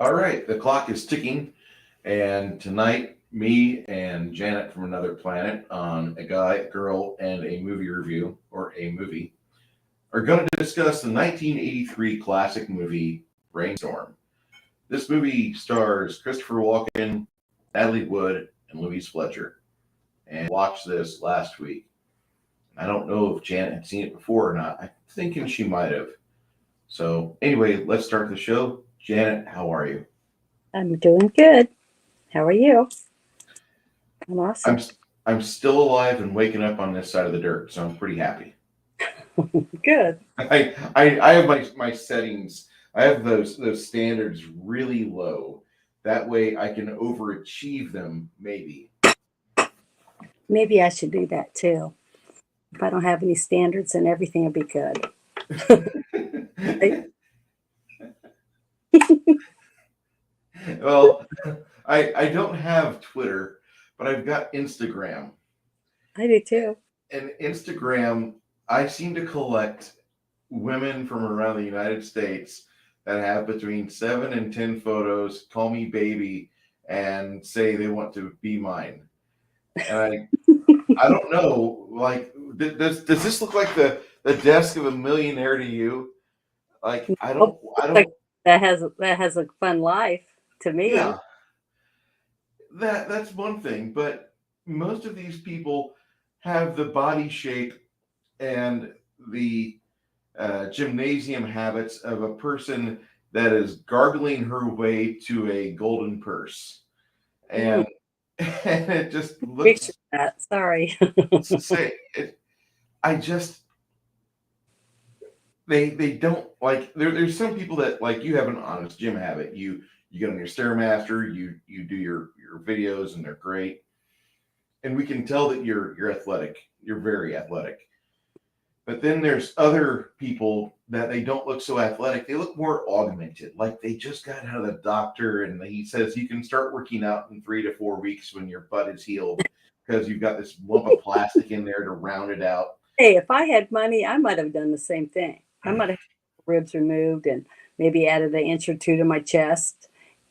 All right, the clock is ticking, and tonight, me and Janet from Another Planet on A Guy, Girl, and a Movie Review, or a movie, are going to discuss the 1983 classic movie Brainstorm. This movie stars Christopher Walken, Natalie Wood, and Louise Fletcher. And I watched this last week. I don't know if Janet had seen it before or not. I'm thinking she might have. So, anyway, let's start the show. Janet, how are you? I'm doing good. How are you? I'm awesome. I'm still alive and waking up on this side of the dirt, so I'm pretty happy. Good. I have my settings. I have those standards really low. That way I can overachieve them, maybe. Maybe I should do that too. If I don't have any standards, then everything will be good. Well, I don't have Twitter, but I've got Instagram. I do too. And Instagram, I seem to collect women from around the United States that have between 7 and 10 photos, call me baby, and say they want to be mine. And I don't know, like, does this look like the desk of a millionaire to you? Like, I don't. That has a fun life to me. Yeah, that's one thing, but most of these people have the body shape and the gymnasium habits of a person that is gargling her way to a golden purse, and and it just looks. Picture that. Sorry. Say it. I just they don't like. There's some people that like you have an honest gym habit. You get on your Stairmaster. You do your videos and they're great, and we can tell that you're athletic. You're very athletic. But then there's other people that they don't look so athletic. They look more augmented, like they just got out of the doctor and he says you can start working out in 3 to 4 weeks when your butt is healed because you've got this lump of plastic in there to round it out. Hey, if I had money, I might have done the same thing. I might have had ribs removed and maybe added an inch or two to my chest.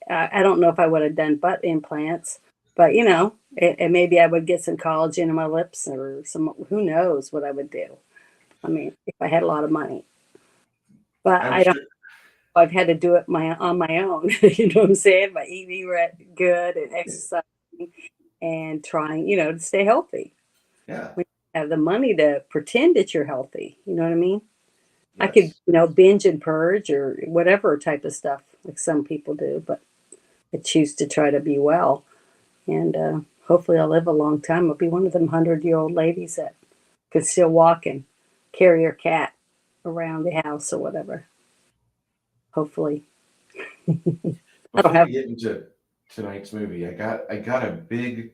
I don't know if I would have done butt implants, but and maybe I would get some collagen in my lips or who knows what I would do. I mean, if I had a lot of money, but I don't. I've had to do it on my own. You know what I'm saying? By eating good and exercising and trying, to stay healthy. Yeah. When you have the money to pretend that you're healthy, you know what I mean? Yes. I could, binge and purge or whatever type of stuff like some people do, but I choose to try to be well, and hopefully I'll live a long time. I'll be one of them 100-year-old ladies that could still walk and carry her cat around the house or whatever. Hopefully. Before we get into tonight's movie, I got a big,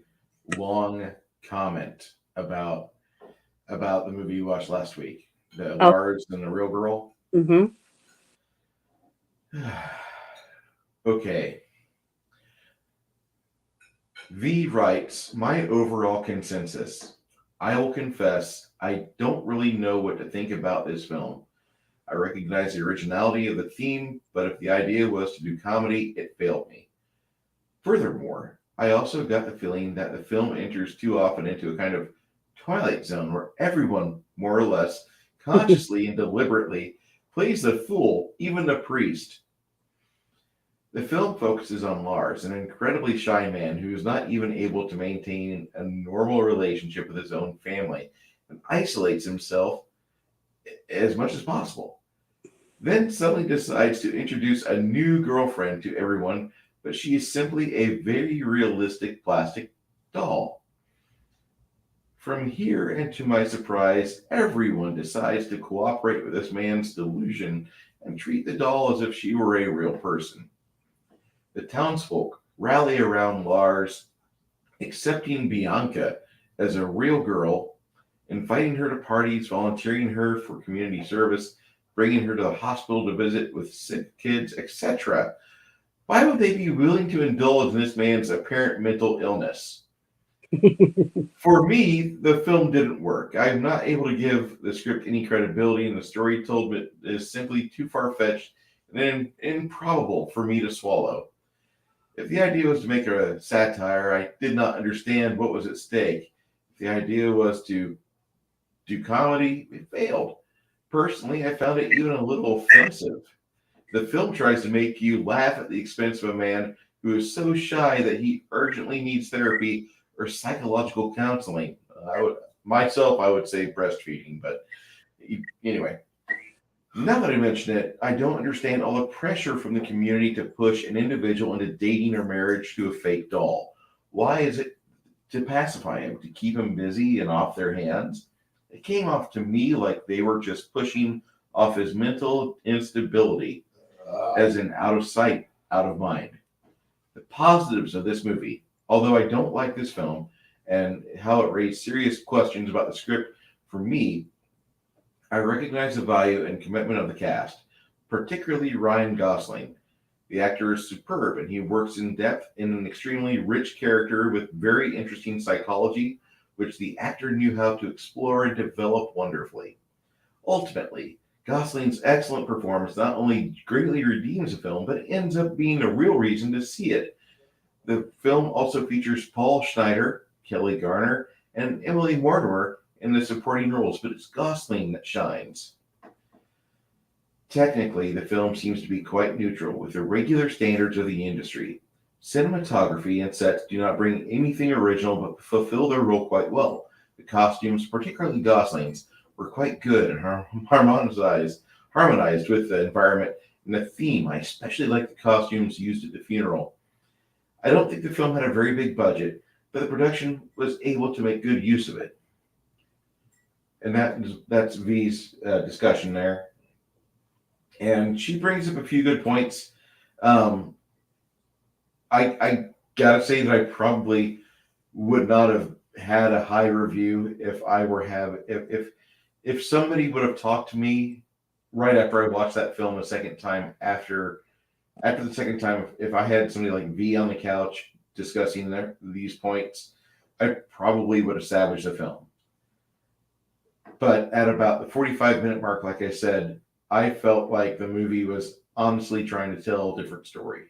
long comment about the movie you watched last week, the Lars and the Real Girl. Mm-hmm. Okay. V writes, my overall consensus. I will confess, I don't really know what to think about this film. I recognize the originality of the theme, but if the idea was to do comedy, it failed me. Furthermore, I also got the feeling that the film enters too often into a kind of Twilight Zone where everyone, more or less, consciously and deliberately plays the fool, even the priest. The film focuses on Lars, an incredibly shy man who is not even able to maintain a normal relationship with his own family and isolates himself as much as possible. Then suddenly decides to introduce a new girlfriend to everyone, but she is simply a very realistic plastic doll. From here, and to my surprise, everyone decides to cooperate with this man's delusion and treat the doll as if she were a real person. The townsfolk rally around Lars, accepting Bianca as a real girl, inviting her to parties, volunteering her for community service, bringing her to the hospital to visit with sick kids, etc. Why would they be willing to indulge in this man's apparent mental illness? For me, the film didn't work. I am not able to give the script any credibility, and the story told is simply too far-fetched and improbable for me to swallow. If the idea was to make a satire, I did not understand what was at stake. If the idea was to do comedy, it failed. Personally, I found it even a little offensive. The film tries to make you laugh at the expense of a man who is so shy that he urgently needs therapy or psychological counseling. I would say breastfeeding, but anyway. Now that I mention it, I don't understand all the pressure from the community to push an individual into dating or marriage to a fake doll. Why is it to pacify him, to keep him busy and off their hands? It came off to me like they were just pushing off his mental instability, as in out of sight, out of mind. The positives of this movie, although I don't like this film and how it raised serious questions about the script for me, I recognize the value and commitment of the cast, particularly Ryan Gosling. The actor is superb and he works in depth in an extremely rich character with very interesting psychology, which the actor knew how to explore and develop wonderfully. Ultimately, Gosling's excellent performance not only greatly redeems the film, but ends up being a real reason to see it. The film also features Paul Schneider, Kelly Garner, and Emily Mortimer in the supporting roles, but it's Gosling that shines. Technically, the film seems to be quite neutral with the regular standards of the industry. Cinematography and sets do not bring anything original but fulfill their role quite well. The costumes, particularly Gosling's, were quite good and harmonized with the environment and the theme. I especially like the costumes used at the funeral. I don't think the film had a very big budget, but the production was able to make good use of it. And that's V's discussion there. And she brings up a few good points. Um, I gotta say that I probably would not have had a high review if I were have if somebody would have talked to me right after I watched that film a second time after the second time, if I had somebody like V on the couch discussing these points, I probably would have savaged the film. But at about the 45-minute mark, like I said, I felt like the movie was honestly trying to tell a different story.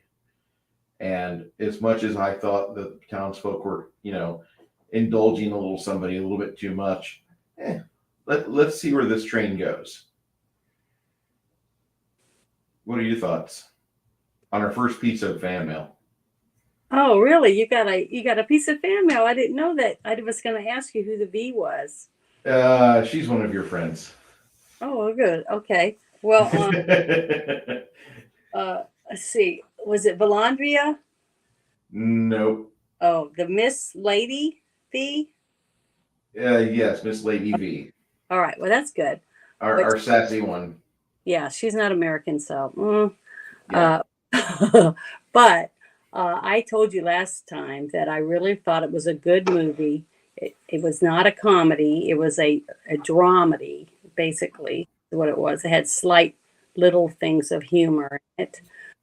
And as much as I thought the townsfolk were, indulging a little somebody a little bit too much, let's see where this train goes. What are your thoughts on our first piece of fan mail? Oh, really? You got a piece of fan mail. I didn't know that. I was going to ask you who the V was. She's one of your friends. Oh, good. Okay. Well, let's see. Was it Valandria? Nope. Oh, the Miss Lady V? Yes, Miss Lady V. All right. Well, that's good. Our sassy one. Yeah, she's not American, so. Yeah. But I told you last time that I really thought it was a good movie. It was not a comedy. It was a dramedy, basically, what it was. It had slight little things of humor in it.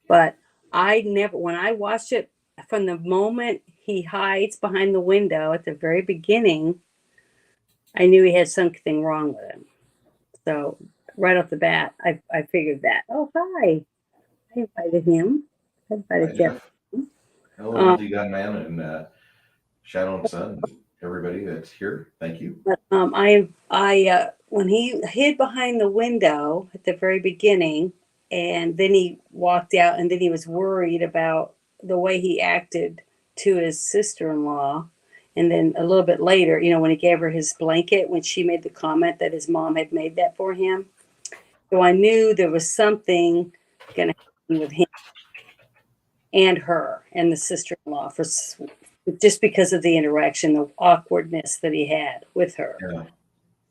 But when I watched it, from the moment he hides behind the window at the very beginning, I knew he had something wrong with him. So right off the bat, I figured that. Oh, hi. I invited him. I invited Jeff. Hello, multi-gun-man and Shadow and Sun, and everybody that's here. Thank you. But when he hid behind the window at the very beginning, and then he walked out, and then he was worried about the way he acted to his sister-in-law. And then a little bit later, when he gave her his blanket, when she made the comment that his mom had made that for him. So I knew there was something going to happen with him and her and the sister-in-law just because of the interaction, the awkwardness that he had with her. Yeah.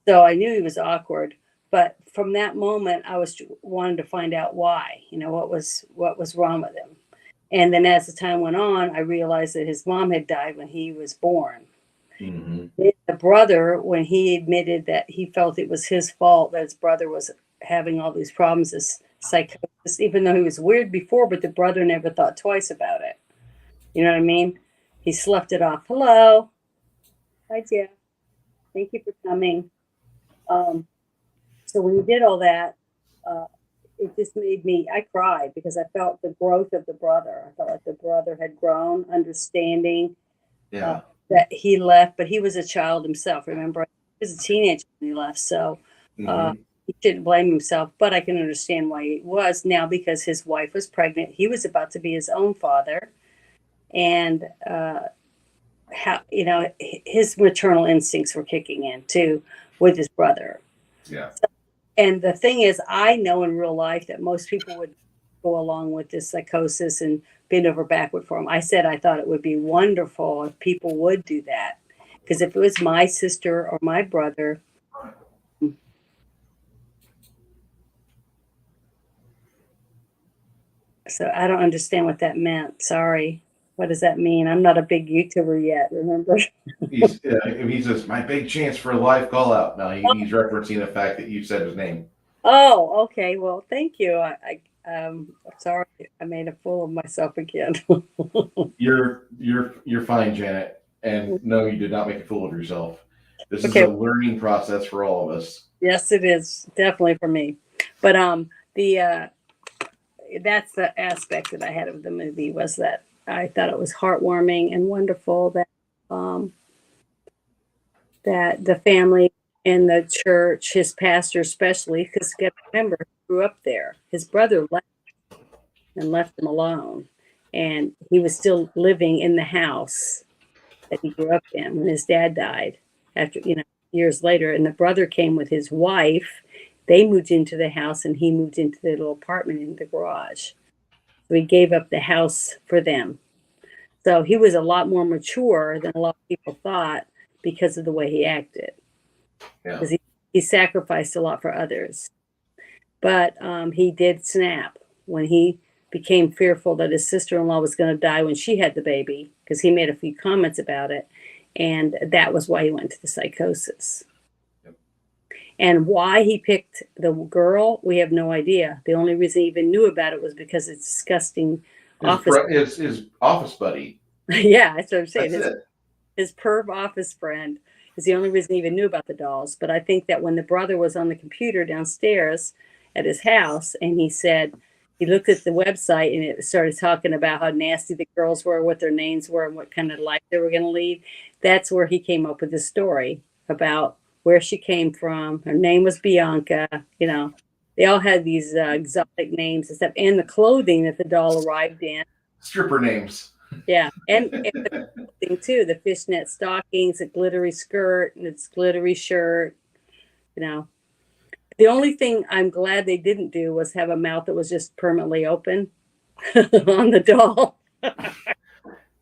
So I knew he was awkward, but from that moment, I wanted to find out why. What was wrong with him. And then as the time went on, I realized that his mom had died when he was born. Mm-hmm. The brother, when he admitted that he felt it was his fault that his brother was having all these problems as psychosis, even though he was weird before, but the brother never thought twice about it. You know what I mean? He sloughed it off. Hello. Hi, Jeff. Thank you for coming. So when he did all that, it just made me, I cried because I felt the growth of the brother. I felt like the brother had grown, understanding Yeah. that he left, but he was a child himself. Remember, he was a teenager when he left. So Hmm. he shouldn't blame himself, but I can understand why he was now because his wife was pregnant. He was about to be his own father. And, how, his maternal instincts were kicking in too with his brother. Yeah. And the thing is, I know in real life that most people would go along with this psychosis and bend over backward for him. I said I thought it would be wonderful if people would do that. Because if it was my sister or my brother, so I don't understand what that meant. Sorry. What does that mean? I'm not a big YouTuber yet, remember? He says, my big chance for a live call out. Now he's referencing the fact that you said his name. Oh, okay. Well, thank you. Sorry, I made a fool of myself again. You're fine, Janet. And no, you did not make a fool of yourself. This is Okay. a learning process for all of us. Yes, it is definitely for me. But the that's the aspect that I had of the movie was that I thought it was heartwarming and wonderful that that the family and the church, his pastor especially, because you got to remember, he grew up there. His brother left and left him alone, and he was still living in the house that he grew up in when his dad died. After years later, and the brother came with his wife. They moved into the house, and he moved into the little apartment in the garage. So he gave up the house for them. So he was a lot more mature than a lot of people thought because of the way he acted. Yeah. Because he sacrificed a lot for others. But he did snap when he became fearful that his sister-in-law was going to die when she had the baby, because he made a few comments about it. And that was why he went into the psychosis. Yep. And why he picked the girl, we have no idea. The only reason he even knew about it was because it's disgusting. His office buddy. Yeah, that's what I'm saying. That's it. His perv office friend is the only reason he even knew about the dolls. But I think that when the brother was on the computer downstairs at his house and he said, he looked at the website and it started talking about how nasty the girls were, what their names were, and what kind of life they were going to lead. That's where he came up with the story about where she came from. Her name was Bianca. They all had these exotic names and stuff, and the clothing that the doll arrived in. Stripper names. Yeah, and the thing too, the fishnet stockings, a glittery skirt, and its glittery shirt. The only thing I'm glad they didn't do was have a mouth that was just permanently open on the doll.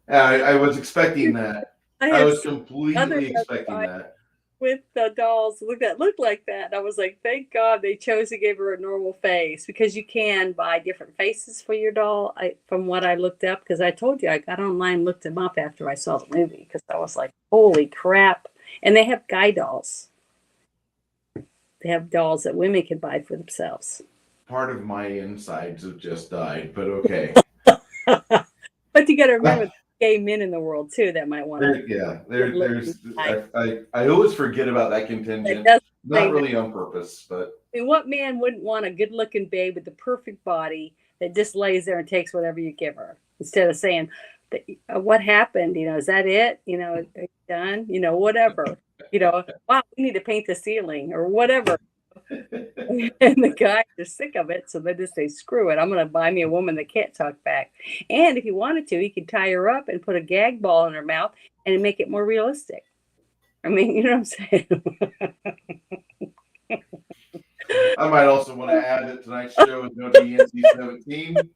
I was expecting that. I was other completely expecting that. with the dolls that looked like that. And I was like, thank God they chose to give her a normal face, because you can buy different faces for your doll. From what I looked up, because I told you I got online and looked them up after I saw the movie, because I was like, holy crap. And they have guy dolls. They have dolls that women can buy for themselves. Part of my insides have just died, but okay. But you got to remember, gay men in the world too that might want to. There's. I always forget about that contingent. Not really on purpose, but. And what man wouldn't want a good-looking babe with the perfect body that just lays there and takes whatever you give her, instead of saying, "What happened? Is that it? Are you done? Whatever. Wow, we need to paint the ceiling or whatever." And the guys are sick of it, so they just say, screw it, I'm going to buy me a woman that can't talk back. And if he wanted to, he could tie her up and put a gag ball in her mouth and make it more realistic. I mean, you know what I'm saying? I might also want to add that tonight's show is going to be NC-17.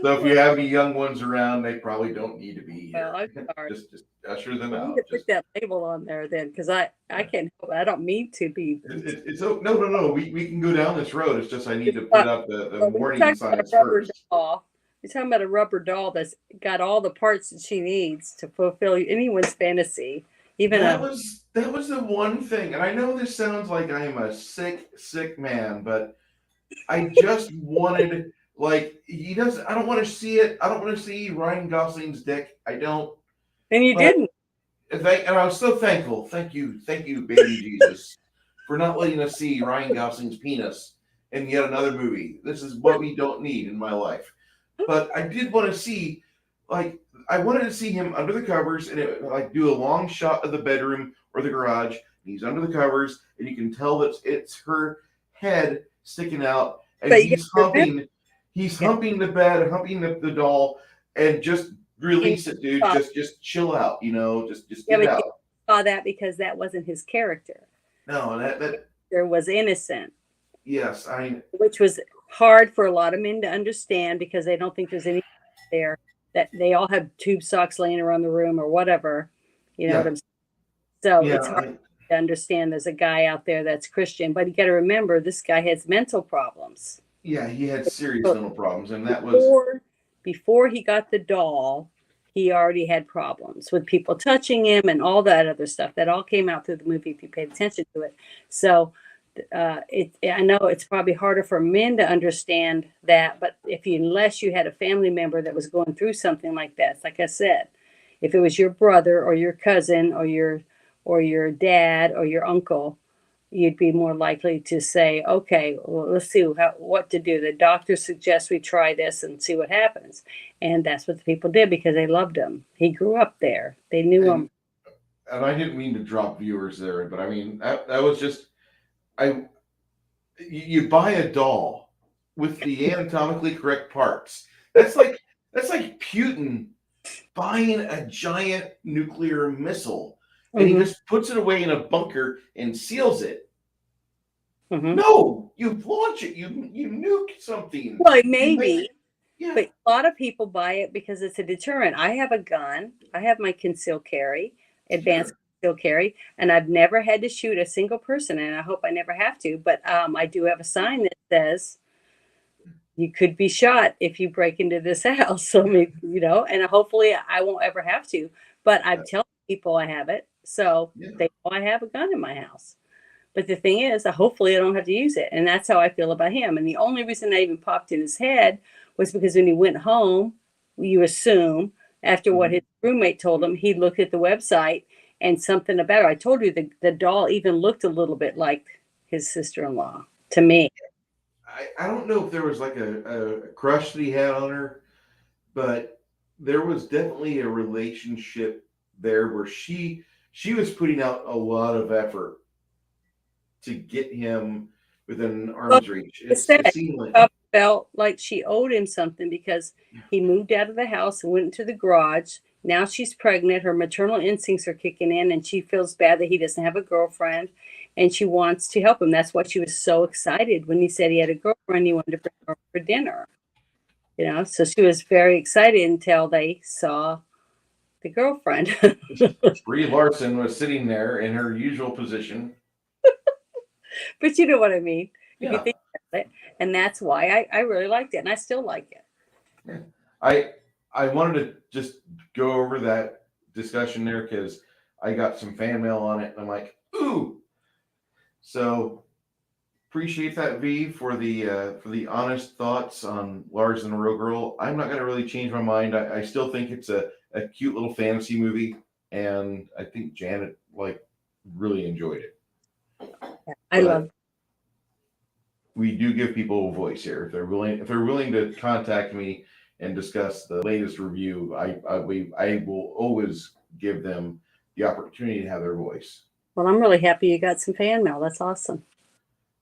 So if you have any young ones around, they probably don't need to be here. Well, I'm sorry. Just usher them out. Put that label on there then, because I can't help it. I don't mean to be. No. We can go down this road. It's just I need to put up the warning signs first. You're talking about a rubber doll that's got all the parts that she needs to fulfill anyone's fantasy. That was the one thing, and I know this sounds like I am a sick man, but I just wanted. Like, I don't want to see it. I don't want to see Ryan Gosling's dick. I don't. And you didn't. And I was so thankful. Thank you, baby Jesus, for not letting us see Ryan Gosling's penis in yet another movie. This is what we don't need in my life. But I did want to see, like, I wanted to see him under the covers and like do a long shot of the bedroom or the garage. He's under the covers, and you can tell that it's her head sticking out, and But he's humping the bed, humping the doll, and just release it, dude. Just chill out, just get it but out. you saw that because that wasn't his character. No, that There was innocent. yes, which was hard for a lot of men to understand because they don't think there's anything there, that they all have tube socks laying around the room or whatever. You know what I'm saying? So it's hard to understand there's a guy out there that's Christian, but you got to remember this guy has mental problems. Yeah, he had serious mental problems, and that was before he got the doll. He already had problems with people touching him and all that other stuff. That all came out through the movie if you paid attention to it. So I know it's probably harder for men to understand that, but unless you had a family member that was going through something like that, like I said, if it was your brother or your cousin or your dad or your uncle, you'd be more likely to say, okay, well, let's see what to do. The doctor suggests we try this and see what happens. And that's what the people did because they loved him. He grew up there. They knew him. And I didn't mean to drop viewers there, but I mean, that was just, you buy a doll with the anatomically correct parts. That's like Putin buying a giant nuclear missile and he just puts it away in a bunker and seals it. No, you launch it. You nuke something. Well, maybe. Yeah. But a lot of people buy it because it's a deterrent. I have a gun. I have my concealed carry, advanced concealed carry, and I've never had to shoot a single person, and I hope I never have to. But I do have a sign that says, you could be shot if you break into this house. So, and hopefully I won't ever have to. But I'm telling people I have it. So they know I have a gun in my house. But the thing is, hopefully I don't have to use it. And that's how I feel about him. And the only reason I even popped in his head was because when he went home, you assume, after what his roommate told him, he looked at the website and something about it. I told you the doll even looked a little bit like his sister-in-law to me. I don't know if there was like a crush that he had on her, but there was definitely a relationship there where she was putting out a lot of effort to get him within arm's reach. It seemed like felt like she owed him something because he moved out of the house and went into the garage. Now she's pregnant. Her maternal instincts are kicking in, and she feels bad that he doesn't have a girlfriend, and she wants to help him. That's why she was so excited when he said he had a girlfriend. He wanted to bring her for dinner. So she was very excited until they saw the girlfriend. Brie Larson was sitting there in her usual position. But you know what I mean. Yeah. If you think about it. And that's why I really liked it, and I still like it. Yeah. I wanted to just go over that discussion there because I got some fan mail on it, and I'm like, ooh. So appreciate that, V, for the honest thoughts on Lars and the Real Girl. I'm not going to really change my mind. I still think it's a cute little fantasy movie, and I think Janet really enjoyed it. I love it. We do give people a voice here. If they're willing to contact me and discuss the latest review, I will always give them the opportunity to have their voice. Well, I'm really happy you got some fan mail. That's awesome.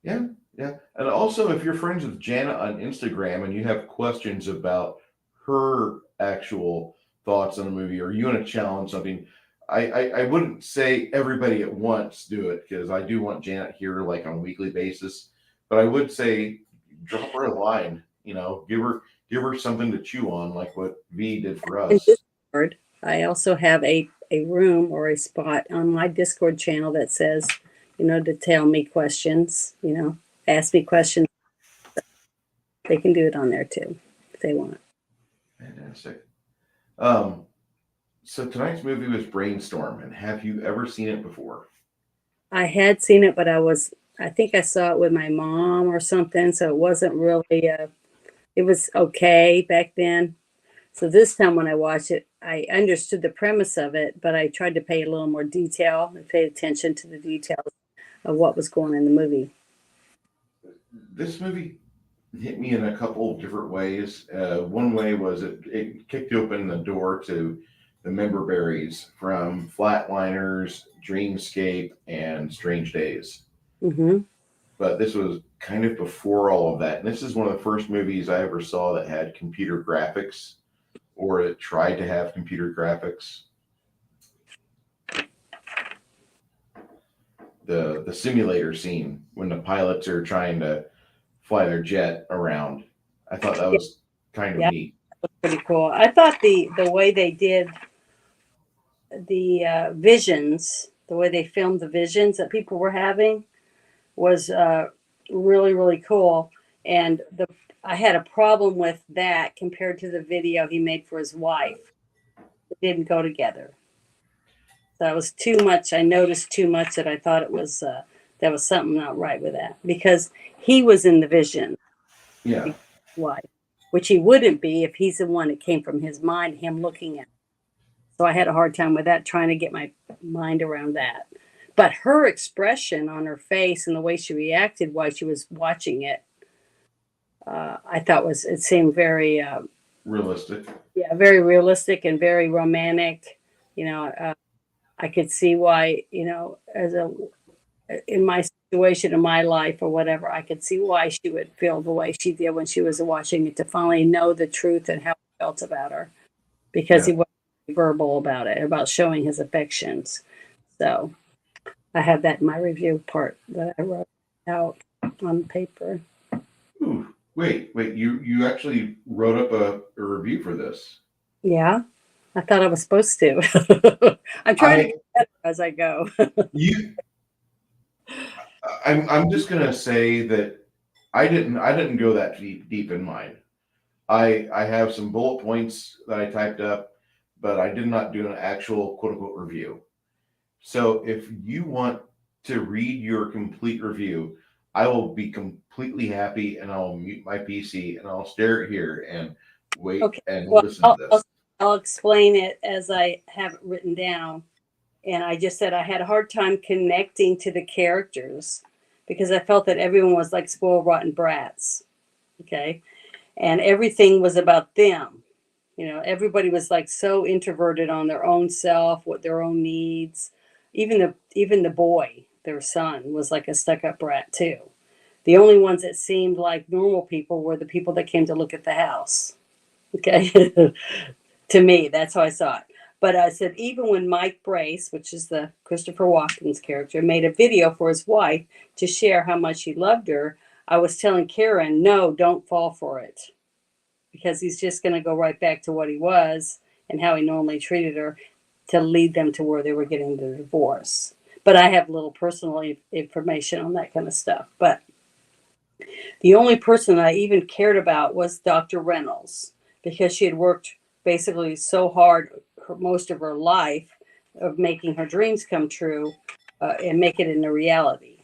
Yeah. And also, if you're friends with Janet on Instagram and you have questions about her actual thoughts on the movie, or you want to challenge something, I wouldn't say everybody at once do it, because I do want Janet here on a weekly basis. But I would say drop her a line, give her something to chew on, like what V did for us. In Discord, I also have a room or a spot on my Discord channel that says, to tell me questions, ask me questions. They can do it on there too, if they want. Fantastic. So tonight's movie was Brainstorm, and have you ever seen it before? I had seen it, but I think I saw it with my mom or something, so it wasn't really it was okay back then. So this time when I watched it, I understood the premise of it, but I tried to pay a little more detail and pay attention to the details of what was going on in the movie. This movie hit me in a couple of different ways. One way was it kicked open the door to the member berries from Flatliners, Dreamscape, and Strange Days. Mm-hmm. But this was kind of before all of that. And this is one of the first movies I ever saw that had computer graphics or it tried to have computer graphics. The simulator scene when the pilots are trying to fly their jet around. I thought that was kind of Yeah, neat. pretty cool. I thought the way they did the visions, the way they filmed the visions that people were having was really, really cool. And I had a problem with that compared to the video he made for his wife. It didn't go together. So it was too much. I noticed too much that I thought it was there was something not right with that because he was in the vision, Yeah. wife, which he wouldn't be if he's the one that came from his mind, him looking at it. So I had a hard time with that, trying to get my mind around that. But her expression on her face and the way she reacted while she was watching it, I thought it seemed very, Realistic. yeah, very realistic and very romantic. You know, I could see why, in my situation in my life or whatever, I could see why she would feel the way she did when she was watching it, to finally know the truth and how he felt about her, because Yeah. he wasn't verbal about it, about showing his affections. So I have that in my review part that I wrote out on paper. Ooh, wait. You actually wrote up a review for this. Yeah, I thought I was supposed to. I'm trying to I get better as I go. you I'm just gonna say that I didn't go that deep in mine. I have some bullet points that I typed up, but I did not do an actual quote unquote review. So if you want to read your complete review, I will be completely happy and I'll mute my PC and I'll stare at here and wait Okay, and well, listen to this. I'll explain it as I have it written down. And I just said I had a hard time connecting to the characters because I felt that everyone was like spoiled rotten brats. Okay. And everything was about them. Everybody was like so introverted on their own self, what their own needs. Even the boy, their son, was like a stuck-up brat too. The only ones that seemed like normal people were the people that came to look at the house. Okay. To me, that's how I saw it. But I said, even when Mike Brace, which is the Christopher Walken's character, made a video for his wife to share how much he loved her, I was telling Karen, no, don't fall for it, because he's just going to go right back to what he was and how he normally treated her to lead them to where they were getting the divorce. But I have little personal information on that kind of stuff. But the only person I even cared about was Dr. Reynolds, because she had worked basically so hard most of her life of making her dreams come true, and make it into reality.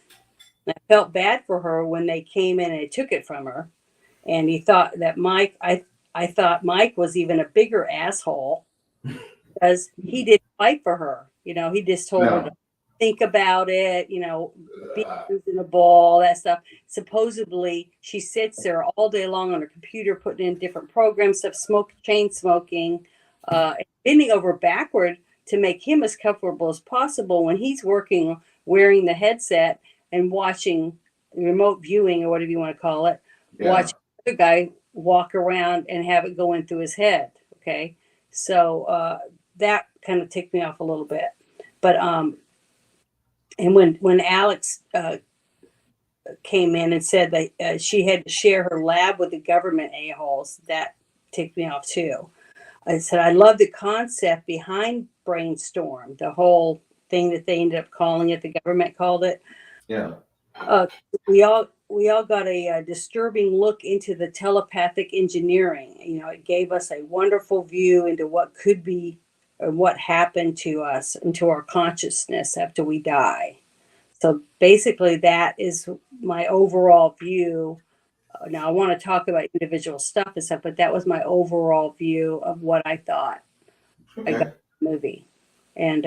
And I felt bad for her when they came in and they took it from her. And he thought that I thought Mike was even a bigger asshole because he didn't fight for her. He just told her to No. think about it, be reasonable, that stuff. Supposedly, she sits there all day long on her computer, putting in different programs, chain smoking, bending over backward to make him as comfortable as possible when he's working, wearing the headset and watching remote viewing or whatever you want to call it, Yeah. watching the guy walk around and have it go in through his head. Okay. So that kind of ticked me off a little bit. But and when Alex came in and said that she had to share her lab with the government a-holes, that ticked me off too. I said I love the concept behind Brainstorm, the whole thing that they ended up calling it, the government called it. Yeah. We all got a disturbing look into the telepathic engineering. It gave us a wonderful view into what could be or what happened to us, into our consciousness after we die. So basically, that is my overall view. Now, I want to talk about individual stuff and stuff, but that was my overall view of what I thought I got Okay. from the movie. And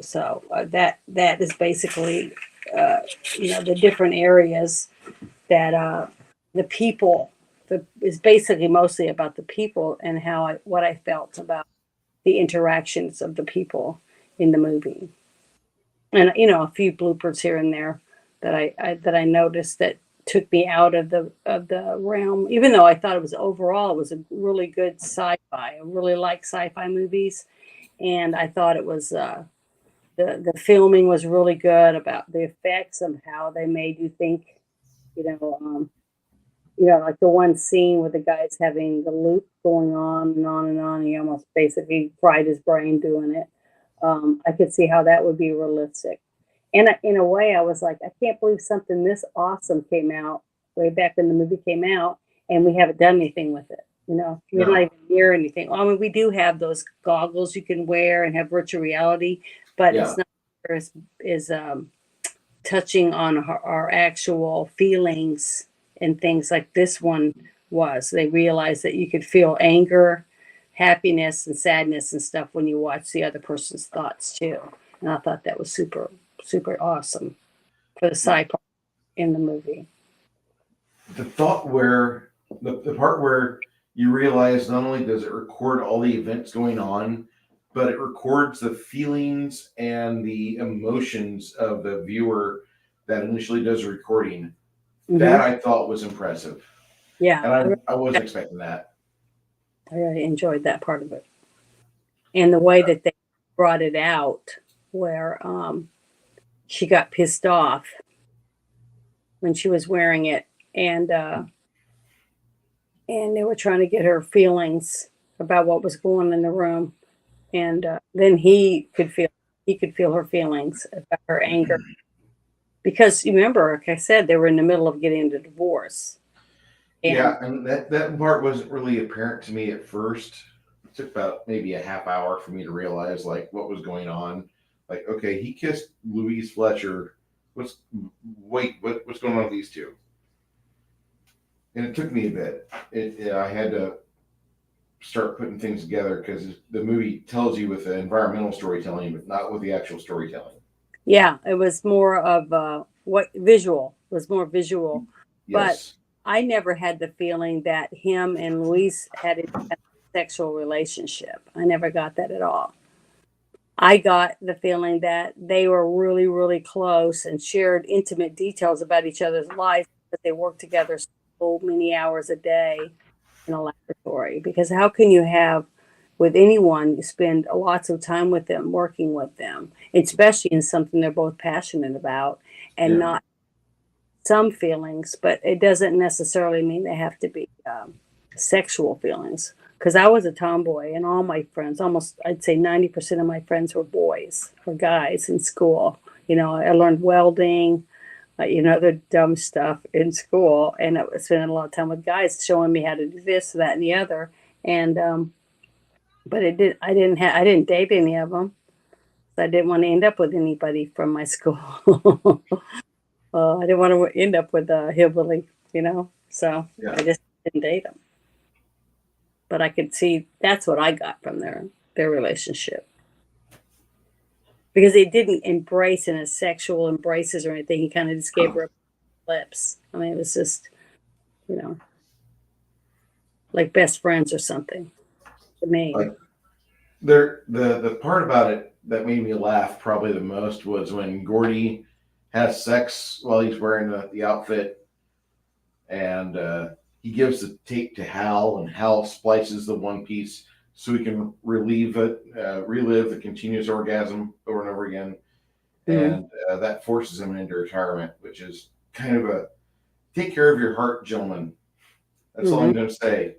so that is basically, the different areas that the people is basically mostly about the people and what I felt about the interactions of the people in the movie. And a few bloopers here and there that I noticed that took me out of the realm, even though I thought it was a really good sci-fi. I really like sci-fi movies, and I thought it was the filming was really good about the effects of how they made you think, you know, like the one scene where the guy's having the loop going on and on and on. He almost basically fried his brain doing it. I could see how that would be realistic. And in a way, I was like, I can't believe something this awesome came out way back when the movie came out, and we haven't done anything with it. We're not even near anything. I mean, we do have those goggles you can wear and have virtual reality, but Yeah. it's not as touching on our actual feelings and things like this one was. They realized that you could feel anger, happiness, and sadness and stuff when you watch the other person's thoughts too. And I thought that was super, super awesome for the sci-fi in the movie. The thought where the part where you realize not only does it record all the events going on, but it records the feelings and the emotions of the viewer that initially does the recording. Mhm. That I thought was impressive. Yeah, And I wasn't expecting that. I really enjoyed that part of it. And the way that they brought it out, where she got pissed off when she was wearing it, and they were trying to get her feelings about what was going on in the room, and then he could feel her feelings about her anger, because you remember, like I said, they were in the middle of getting a divorce. Yeah, and that part wasn't really apparent to me at first. It took about maybe a half hour for me to realize like what was going on. Like, okay, he kissed Louise Fletcher. What's going on with these two? And it took me a bit. I had to start putting things together because the movie tells you with the environmental storytelling, but not with the actual storytelling. Yeah, it was more of what visual it was more visual, Yes. but I never had the feeling that him and Louise had a sexual relationship. I never got that at all. I got the feeling that they were really, really close and shared intimate details about each other's lives, that they worked together so many hours a day in a laboratory. Because how can you have with anyone, you spend lots of time with them, working with them, especially in something they're both passionate about, and Yeah. not some feelings, but it doesn't necessarily mean they have to be sexual feelings. Because I was a tomboy, and all my friends, almost I'd say 90% of my friends were boys or guys in school. I learned welding, other dumb stuff in school, and I was spending a lot of time with guys showing me how to do this, that, and the other. And but I didn't date any of them. I didn't want to end up with anybody from my school. I didn't want to end up with a hillbilly, so Yeah. I just didn't date them. But I could see that's what I got from their relationship, because they didn't embrace in a sexual embraces or anything. He kind of just gave her lips. I mean, it was just, like best friends or something to me. Like the part about it that made me laugh probably the most was when Gordy has sex while he's wearing the outfit, and he gives the tape to Hal, and Hal splices the one piece so he can relive the continuous orgasm over and over again, and that forces him into retirement, which is kind of a take care of your heart, gentlemen. That's all I'm going to say.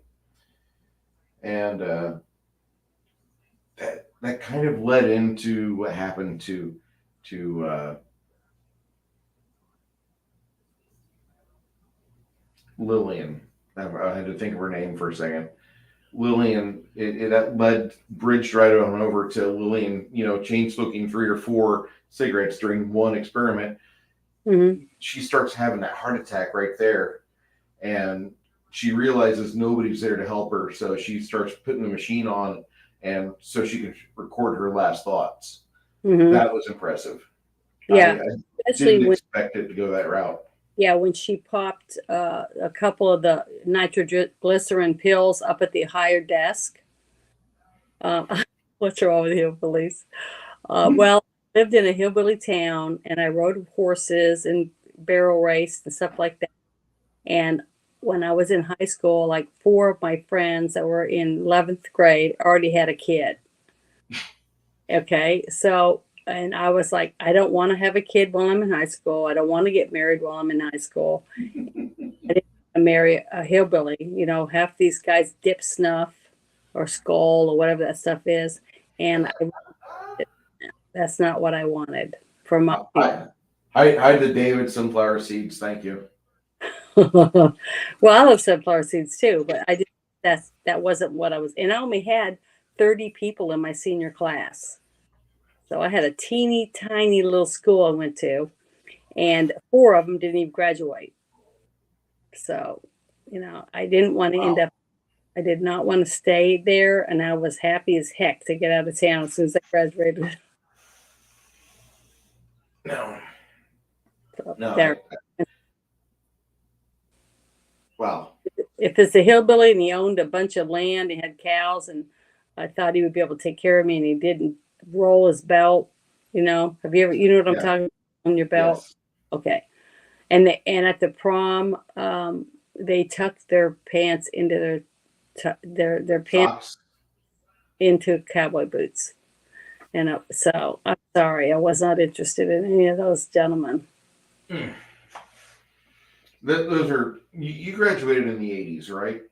And that kind of led into what happened to Lillian. I had to think of her name for a second. Lillian, that bridged right on over to Lillian, chain smoking 3 or 4 cigarettes during one experiment. Mm-hmm. She starts having that heart attack right there, and she realizes nobody's there to help her, so she starts putting the machine on, and so she can record her last thoughts. Mm-hmm. That was impressive. Yeah, I didn't expect it to go that route. Yeah, when she popped a couple of the nitroglycerin pills up at the higher desk. What's wrong with hillbillies? Well, I lived in a hillbilly town and I rode horses and barrel raced and stuff like that. And when I was in high school, like four of my friends that were in 11th grade already had a kid. Okay. So, and I was like, I don't want to have a kid while I'm in high school. I don't want to get married while I'm in high school. I didn't want to marry a hillbilly. You know, half these guys dip snuff or skull or whatever that stuff is. And that's not what I wanted for my kid. Hide the David sunflower seeds. Thank you. Well, I love sunflower seeds too, but that wasn't what I was. And I only had 30 people in my senior class. So I had a teeny tiny little school I went to, and four of them didn't even graduate. So, you know, I didn't want to end up, I did not want to stay there, and I was happy as heck to get out of town as soon as I graduated. No. So No. there. Wow. If it's a hillbilly and he owned a bunch of land, he had cows, and I thought he would be able to take care of me, and he didn't roll his belt. You know, have you ever? You know what I'm talking about? On your belt? Yes. Okay. And at the prom, they tucked their pants into their pants Socks. into cowboy boots, and so I'm sorry, I was not interested in any of those gentlemen. Those are you graduated in the 80s, right?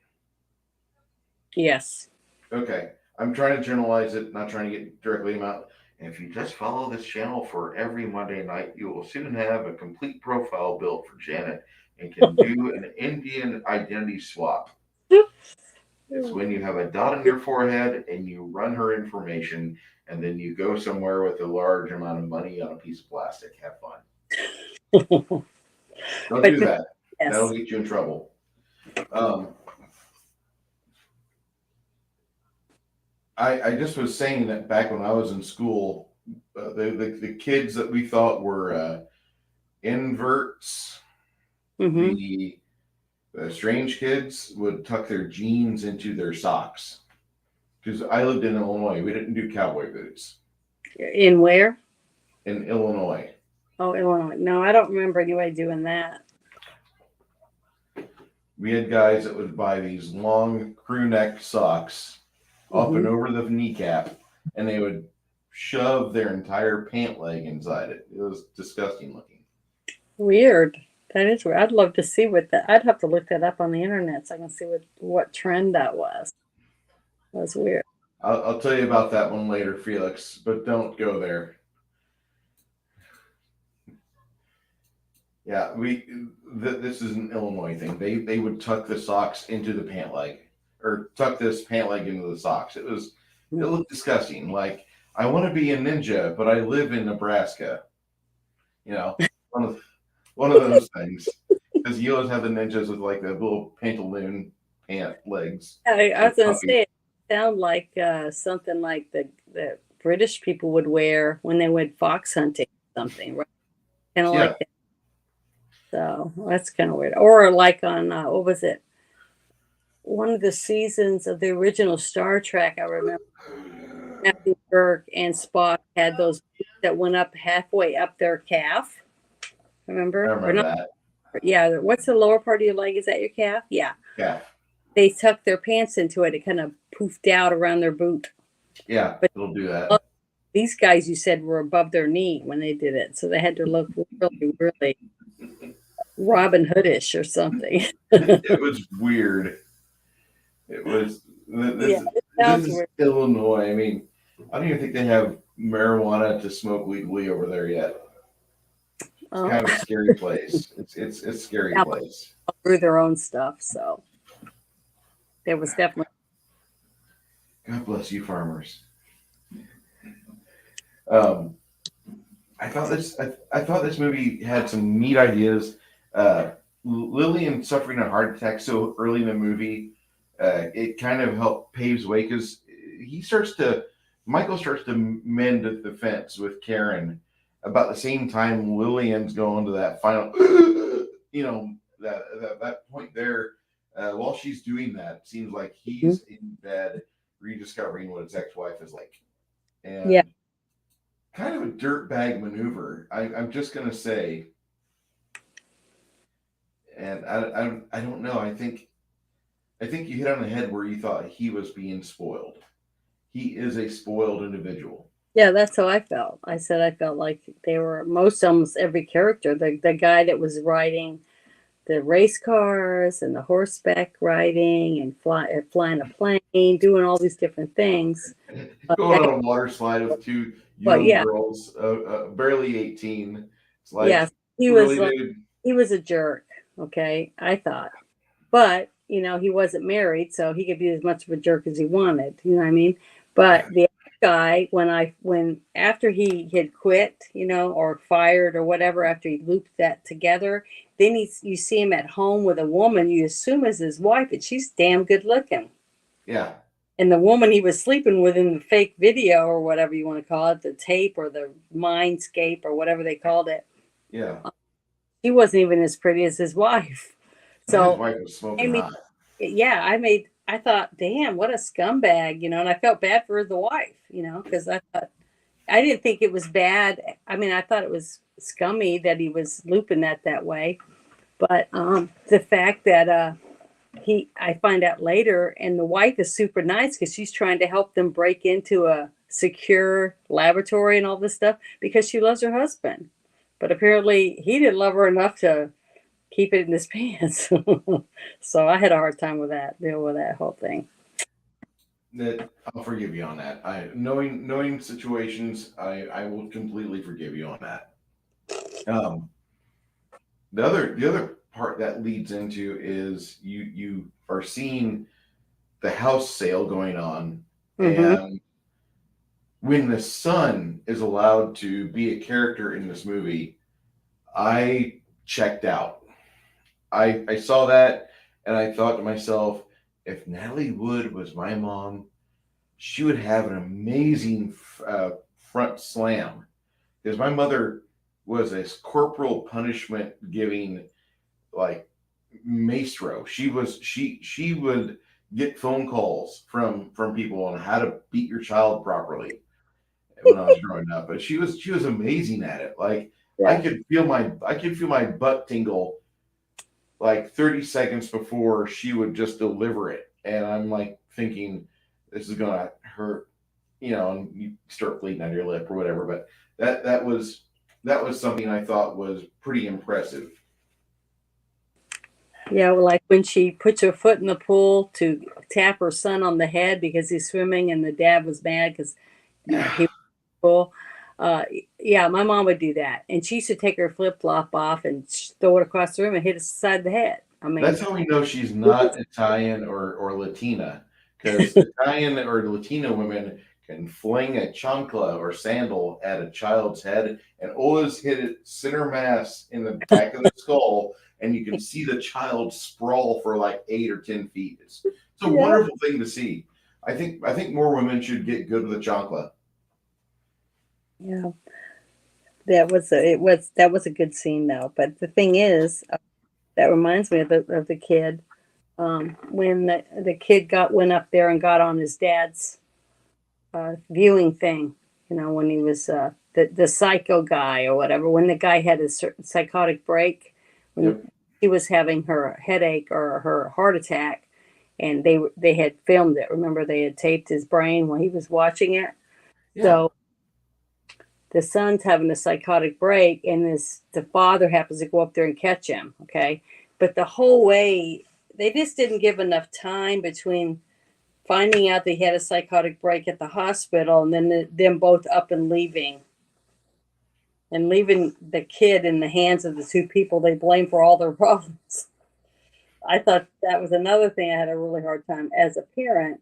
Yes. Okay. I'm trying to generalize it, not trying to get directly them out. And if you just follow this channel for every Monday night, you will soon have a complete profile built for Janet and can do an Indian identity swap. It's when you have a dot on your forehead and you run her information, and then you go somewhere with a large amount of money on a piece of plastic. Have fun. Don't do that. Yes. That'll get you in trouble. I just was saying that back when I was in school, the kids that we thought were inverts, the strange kids would tuck their jeans into their socks. Because I lived in Illinois, we didn't do cowboy boots. In where? In Illinois. Oh, Illinois. No, I don't remember anybody doing that. We had guys that would buy these long crew neck socks up and over the kneecap, and they would shove their entire pant leg inside it. It was disgusting looking. Weird. That is weird. I'd love to see what that. I'd have to look that up on the internet so I can see what trend that was. That was weird. I'll tell you about that one later, Felix, but don't go there. Yeah, this is an Illinois thing. They would tuck the socks into the pant leg, or tuck this pant leg into the socks. It looked disgusting. Like, I want to be a ninja, but I live in Nebraska. You know, one of those things. Because you always have the ninjas with like the little pantaloon pant legs. I was going to say, it sounded like something like the British people would wear when they went fox hunting or something, right? Kind of like that. So that's kind of weird. Or like on, what was it? One of the seasons of the original Star Trek, I remember Captain Kirk and Spock had those boots that went up halfway up their calf. Remember? I remember that. Yeah. What's the lower part of your leg? Is that your calf? Yeah. Yeah. They tucked their pants into it. It kind of poofed out around their boot. Yeah, but it'll do that. These guys, you said, were above their knee when they did it. So they had to look really, really Robin Hoodish or something. It was weird. It was. This is weird. Illinois. I mean, I don't even think they have marijuana to smoke legally over there yet. It's kind of a scary place. It's a scary place. Through their own stuff, so there was definitely. God bless you, farmers. I thought this movie had some neat ideas. Lillian suffering a heart attack so early in the movie, it kind of helped paves way because Michael starts to mend the fence with Karen about the same time Lillian's going to that final, that point there, while she's doing that, it seems like Mhm. he's in bed rediscovering what his ex-wife is like, Yeah. and kind of a dirtbag maneuver. I'm just gonna say, and I don't know. I think you hit on the head where you thought he was being spoiled. He is a spoiled individual. Yeah, that's how I felt. I said I felt like they were most almost every character. The guy that was riding the race cars and the horseback riding and flying a plane, doing all these different things. Going on a water slide with two But young yeah, girls, barely 18. It's yes, like, he was really, like dude? he was a jerk. Okay, I thought, but he wasn't married, so he could be as much of a jerk as he wanted. You know what I mean? But the other guy, when after he had quit, or fired or whatever, after he looped that together, then you see him at home with a woman you assume is his wife, and she's damn good looking. Yeah, And the woman he was sleeping with in the fake video or whatever you want to call it, the tape or the mindscape or whatever they called it, yeah. she wasn't even as pretty as his wife. And his So wife was smoking I mean, hot. yeah, I thought, damn, what a scumbag, and I felt bad for the wife, because I didn't think it was bad. I mean, I thought it was scummy that he was looping that way. But the fact that I find out later, and the wife is super nice because she's trying to help them break into a secure laboratory and all this stuff because she loves her husband. But apparently, he didn't love her enough to keep it in his pants. So I had a hard time with deal with that whole thing. That I'll forgive you on that. Knowing situations, I will completely forgive you on that. Um, the other part that leads into is you are seeing the house sale going on, Mm-hmm. and when the son is allowed to be a character in this movie, I checked out. I saw that and I thought to myself, if Natalie Wood was my mom, she would have an amazing front slam, because my mother was a corporal punishment giving, like, maestro. She would get phone calls from people on how to beat your child properly when I was growing up. But she was amazing at it. Like, Yeah. I could feel my butt tingle like 30 seconds before she would just deliver it. And I'm like thinking, this is gonna hurt, and you start bleeding on your lip or whatever. But that was something I thought was pretty impressive. Yeah, well, like when she puts her foot in the pool to tap her son on the head because he's swimming, and the dad was mad because Yeah. he was cool. Uh, yeah, my mom would do that, and she used to take her flip flop off and throw it across the room and hit us side of the head. I That's mean, how we know she's it was, not Italian or Latina, because Italian or Latina women can fling a chancla or sandal at a child's head and always hit it center mass in the back of the skull, and you can see the child sprawl for like 8 or 10 feet. It's a yeah, wonderful thing to see. I think more women should get good with a chancla. yeah. That was a good scene though. But the thing is, that reminds me of the kid. When the kid went up there and got on his dad's viewing thing, when he was the psycho guy or whatever, when the guy had his psychotic break, when Yep. he was having her headache or her heart attack, and they had filmed it. Remember, they had taped his brain while he was watching it. Yeah. So the son's having a psychotic break, and the father happens to go up there and catch him. Okay, but the whole way they just didn't give enough time between finding out they had a psychotic break at the hospital, and then them both up and leaving the kid in the hands of the two people they blame for all their problems. I thought that was another thing I had a really hard time as a parent.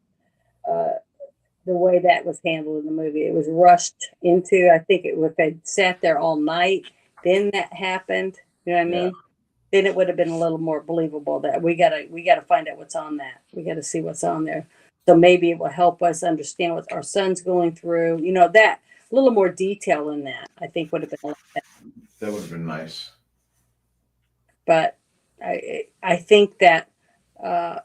Uh, the way that was handled in the movie, it was rushed into. I think if they'd sat there all night, then that happened. You know what I Yeah. mean? Then it would have been a little more believable that we gotta find out what's on that. We gotta see what's on there. So maybe it will help us understand what our son's going through. That a little more detail in that I think would have been a lot better. That would have been nice. But I think that a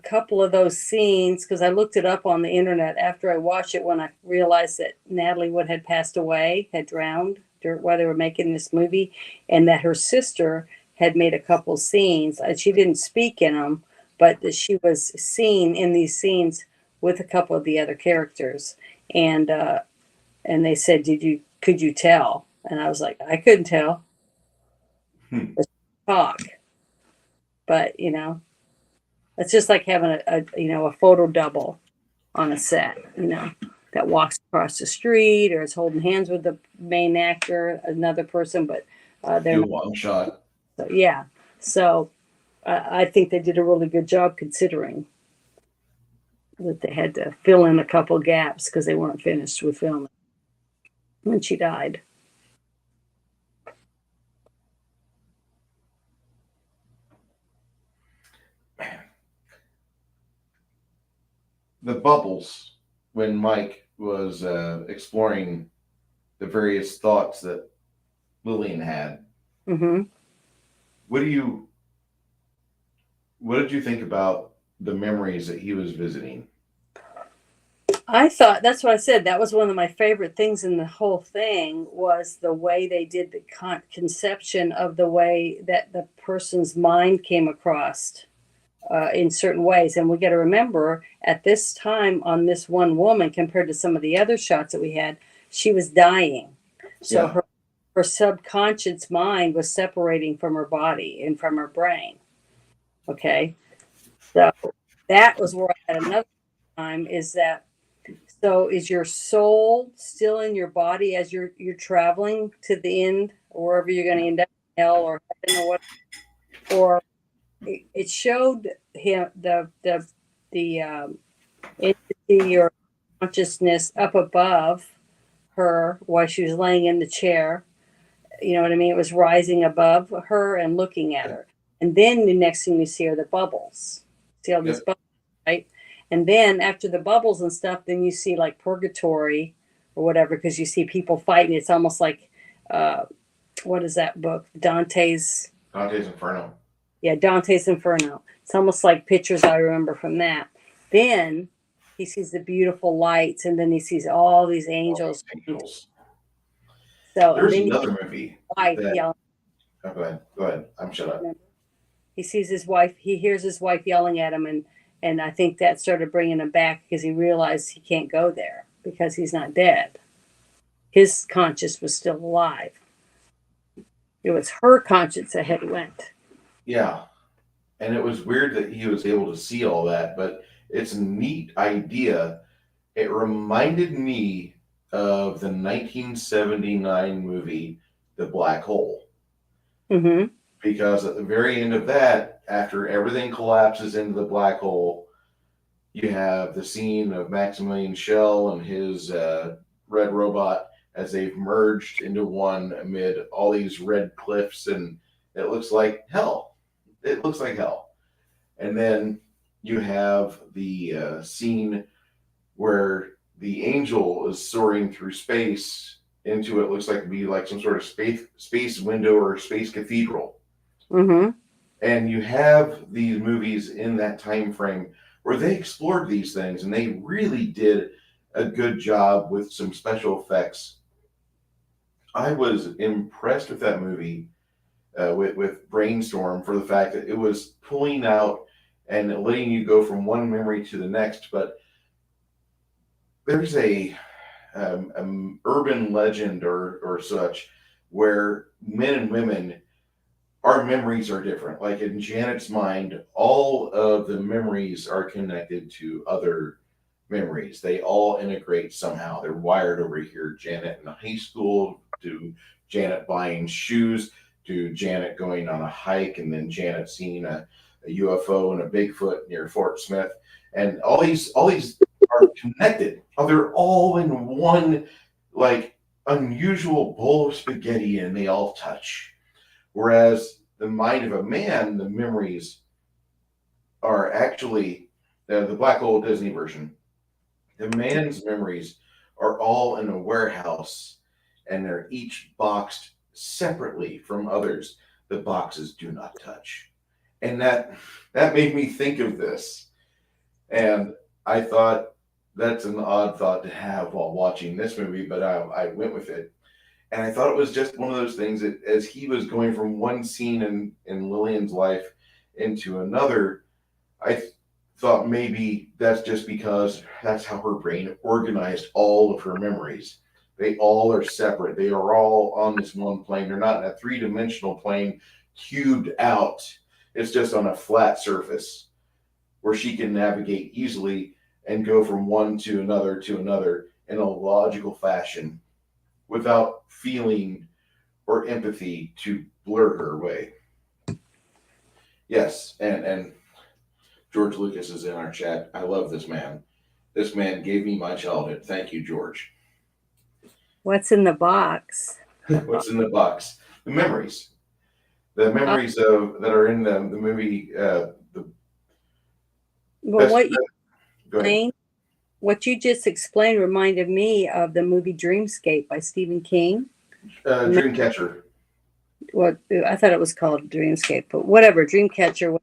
couple of those scenes, because I looked it up on the internet after I watched it when I realized that Natalie Wood had passed away, had drowned while they were making this movie, and that her sister had made a couple scenes. She didn't speak in them, but that she was seen in these scenes with a couple of the other characters. And they said, could you tell? And I was like, I couldn't tell. Talk. But, it's just like having a photo double on a set, that walks across the street or is holding hands with the main actor, another person, but they're Do a long shot. So, yeah. So I think they did a really good job considering that they had to fill in a couple gaps because they weren't finished with filming when she died. The bubbles, when Mike was exploring the various thoughts that Lillian had. Mm-hmm. What did you think about the memories that he was visiting? I thought, that's what I said, that was one of my favorite things in the whole thing, was the way they did the conception of the way that the person's mind came across in certain ways. And we got to remember, at this time on this one woman, compared to some of the other shots that we had, she was dying. So Yeah. her subconscious mind was separating from her body and from her brain. Okay. So that was where I had another time, is that, so is your soul still in your body as you're traveling to the end, or wherever you're going to end up, in hell or heaven or what? Or it showed him the entity or consciousness up above her while she was laying in the chair. You know what I mean? It was rising above her and looking at her. And then the next thing you see are the bubbles. See all these bubbles, right? And then after the bubbles and stuff, then you see like purgatory or whatever, because you see people fighting. It's almost like, what is that book? Dante's Inferno. Yeah, Dante's Inferno. It's almost like pictures I remember from that. Then he sees the beautiful lights, and then he sees all these angels. So, There's and then another movie. Wife yelling. Oh, go ahead. I'm shut up. He sees his wife. He hears his wife yelling at him, and I think that started bringing him back because he realized he can't go there because he's not dead. His conscience was still alive. It was her conscience that had went. Yeah. And it was weird that he was able to see all that, but it's a neat idea. It reminded me of the 1979 movie, The Black Hole. Mm-hmm. Because at the very end of that, after everything collapses into the black hole, you have the scene of Maximilian Schell and his red robot as they've merged into one amid all these red cliffs, and it looks like hell. It looks like hell. And then you have the scene where the angel is soaring through space into it looks like to be like some sort of space window or space cathedral. Mm-hmm. And you have these movies in that time frame where they explored these things, and they really did a good job with some special effects. I was impressed with that movie, with Brainstorm, for the fact that it was pulling out and letting you go from one memory to the next. But there's a urban legend or such where men and women, our memories are different. Like in Janet's mind, all of the memories are connected to other memories. They all integrate somehow. They're wired over here. Janet in high school, to Janet buying shoes, to Janet going on a hike, and then Janet seeing a UFO and a Bigfoot near Fort Smith. And all these are connected. Oh, they're all in one like unusual bowl of spaghetti, and they all touch. Whereas the mind of a man, the memories are actually the Black Hole Disney version. The man's memories are all in a warehouse, and they're each boxed separately from others. the boxes do not touch. And that made me think of this. And I thought that's an odd thought to have while watching this movie, but I went with it. And I thought it was just one of those things that as he was going from one scene in Lillian's life into another, I thought maybe that's just because that's how her brain organized all of her memories. They all are separate. They are all on this one plane. They're not in a three-dimensional plane cubed out. It's just on a flat surface where she can navigate easily and go from one to another in a logical fashion without feeling or empathy to blur her away. Yes, and George Lucas is in our chat. I love this man. This man gave me my childhood. Thank you, George. What's in the box? What's in the box? The memories. The memories of that are in the movie. What you just explained reminded me of the movie Dreamscape by Stephen King. Dreamcatcher. What I thought it was called Dreamscape, but whatever. Dreamcatcher.